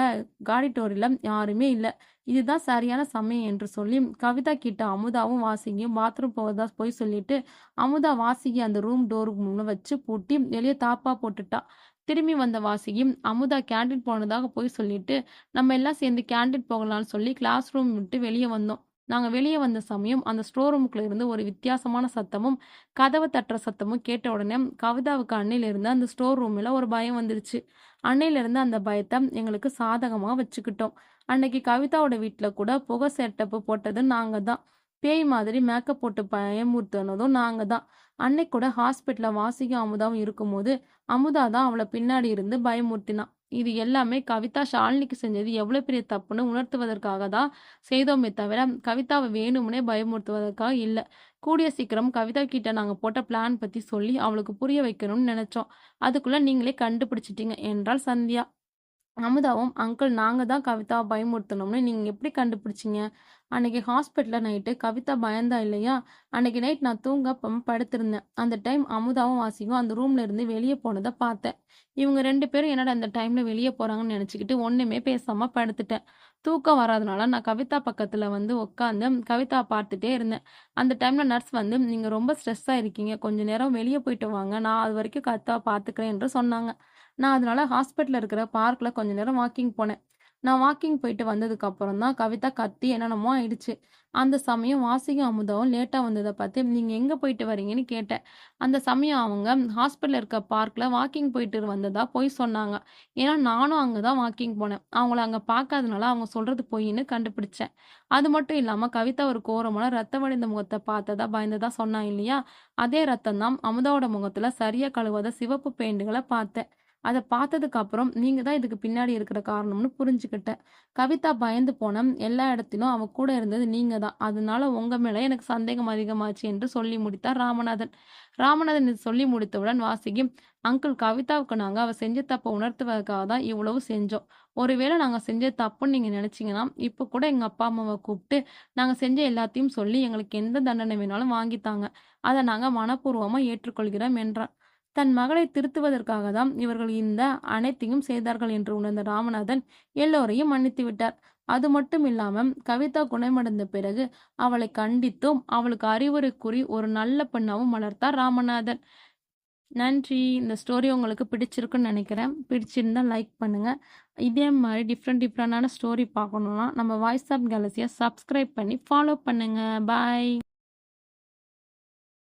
ஆடிட்டோரியல்ல யாருமே இல்ல. இதுதான் சரியான சமயம் என்று சொல்லி கவிதா கிட்ட அமுதாவும், வாசுகியும் பாத்ரூம் போவதா பொய் சொல்லிட்டு, அமுதா வாசுகி அந்த ரூம் டோர் முன்ன வச்சு பூட்டி வெளிய தாப்பா போட்டுட்டா. திரும்பி வந்த வாசுகி, அமுதா கேன்டீன் போனதாக பொய் சொல்லிட்டு, நம்ம எல்லாம் சேர்ந்து கேன்டீன் போகலான்னு சொல்லி கிளாஸ் ரூம் விட்டு வெளிய வந்தோம். நாங்க வெளிய வந்த சமயம், அந்த ஸ்டோர் ரூமுக்குள்ள இருந்து ஒரு வித்தியாசமான சத்தமும், கதவ தட்டுற சத்தமும் கேட்ட உடனே, கவிதாவுக்கு அன்னையிலிருந்து அந்த ஸ்டோர் ரூம்ல ஒரு பயம் வந்துருச்சு. அன்னையிலிருந்து அந்த பயத்த எங்களுக்கு சாதகமா வச்சுக்கிட்டோம். அன்னைக்கு கவிதாவோட வீட்ல கூட புகை செட்டப் போட்டது நாங்க தான். பேய் மாதிரி மேக்கப் போட்டு பயமுறுத்துனதும் நாங்க தான். அன்னைக்கு கூட ஹாஸ்பிட்டல்ல வாசுகியும், அமுதாவும் இருக்கும்போது, அமுதா தான் அவள பின்னாடி இருந்து பயமுறுத்தினா. இது எல்லாமே கவிதா ஷாலினிக்கு செஞ்சது எவ்வளோ பெரிய தப்புன்னு உணர்த்துவதற்காக தான் செய்தோமே தவிர, கவிதாவ வேணும்னே பயமுறுத்துவதற்காக இல்ல. கூடிய சீக்கிரம் கவிதா கிட்ட நாங்க போட்ட பிளான் பத்தி சொல்லி அவளுக்கு புரிய வைக்கணும்னு நெனச்சோம். அதுக்குள்ள நீங்களே கண்டுபிடிச்சிட்டீங்க என்றாள் சந்தியா. அமுதாவும், "அங்கிள், நாங்க தான் கவிதாவ பயமுறுத்துனோம்னு நீங்க எப்படி கண்டுபிடிச்சீங்க? அன்னைக்கு ஹாஸ்பிட்டல்ல நைட்டு கவிதா பயந்தா இல்லையா? அன்னைக்கு நைட் நான் தூங்காம படுத்திருந்தேன். அந்த டைம் அமுதாவும், வாசியும் அந்த ரூம்ல இருந்து வெளிய போனத பார்த்தேன். இவங்க 2 பேரும் என்னடா இந்த டைம்ல வெளிய போறாங்கன்னு நெனச்சுக்கிட்டு ஒண்ணுமே பேசாம படுத்துட்டேன். தூக்கம் வராதனால நான் கவிதா பக்கத்துல வந்து உட்காந்து கவிதாவ பார்த்துட்டே இருந்தேன். அந்த டைம்ல நர்ஸ் வந்து, 'நீங்க ரொம்ப ஸ்ட்ரெஸ்ஸா இருக்கீங்க. கொஞ்ச நேரம் வெளிய போயிட்டு வாங்க. நான் அதுவரைக்கும் கவிதாவ பார்த்துக்கிறேன்' என்று சொன்னாங்க. நான் அதனால ஹாஸ்பிட்டல்ல இருக்கிற பார்க்ல கொஞ்ச நேரம் வாக்கிங் போனேன். நான் வாக்கிங் போயிட்டு வந்ததுக்கப்புறம் தான் கவிதா கத்தி என்னென்னமோ ஆயிடுச்சு. அந்த சமயம் வாசியும் அமுதாவும் லேட்டா வந்தத பார்த்து, "நீங்க எங்க போயிட்டு வரீங்கன்னு?" கேட்டேன். அந்த சமயம் அவங்க ஹாஸ்பிட்டல்ல இருக்க பார்க்ல வாக்கிங் போயிட்டு வந்ததா பொய் சொன்னாங்க. ஏன்னா நானும் அங்க தான் வாக்கிங் போனேன். அவங்கள அங்க பார்க்காதனால அவங்க சொல்றது பொய்ன்னு கண்டுபிடிச்சேன். அது மட்டும் இல்லாம கவிதா ஒரு கோரமான ரத்தம் வடிந்த முகத்த பார்த்ததா பயந்ததா சொன்னா இல்லையா? அதே ரத்தம் தான் அமுதாவோட முகத்துல சரியா கழுவாத சிவப்பு பெயிண்டுகள பார்த்தேன். அத பார்த்ததுக்கு அப்புறம், நீங்க தான் இதுக்கு பின்னாடி இருக்கிற காரணம்னு புரிஞ்சுக்கிட்டேன். கவிதா பயந்து போன எல்லா இடத்திலும் அவ கூட இருந்தது நீங்க தான். அதனால உங்க மேல எனக்கு சந்தேகம் அதிகமாச்சு என்று சொல்லி முடித்தார் ராமநாதன். ராமநாதன் இது சொல்லி முடித்தவுடன் வாசுகி, அங்கிள் கவிதாவுக்கு நாங்க அவ செஞ்ச தப்ப உணர்த்துவதற்காக தான் இவ்வளவு செஞ்சோம். ஒருவேளை நாங்க செஞ்சது தப்புன்னு நீங்க நினைச்சீங்கன்னா, இப்ப கூட எங்க அப்பா, அம்மாவ கூப்பிட்டு நாங்க செஞ்ச எல்லாத்தையும் சொல்லி எங்களுக்கு எந்த தண்டனை வேணாலும் வாங்கித்தாங்க. அத நாங்க மனப்பூர்வமா ஏற்றுக்கொள்கிறோம் என்றார். தன் மகளை திருத்துவதற்காக தான் இவர்கள் இந்த அனைத்தையும் செய்தார்கள் என்று உணர்ந்த ராமநாதன் எல்லோரையும் மன்னித்து விட்டார். அது மட்டும் இல்லாம கவிதா குணமடைந்த பிறகு அவளை கண்டித்தும் அவளுக்கு அறிவுரை கூறி ஒரு நல்ல பெண்ணாவும் வளர்த்தார் ராமநாதன். நன்றி. இந்த ஸ்டோரி உங்களுக்கு பிடிச்சிருக்குன்னு நினைக்கிறேன். பிடிச்சிருந்தா லைக் பண்ணுங்க. இதே மாதிரி டிஃப்ரெண்டான ஸ்டோரி பார்க்கணும்னா நம்ம வாய்ஸ் ஆஃப் கேலக்ஸிய சப்ஸ்கிரைப் பண்ணி ஃபாலோ பண்ணுங்க. பாய்.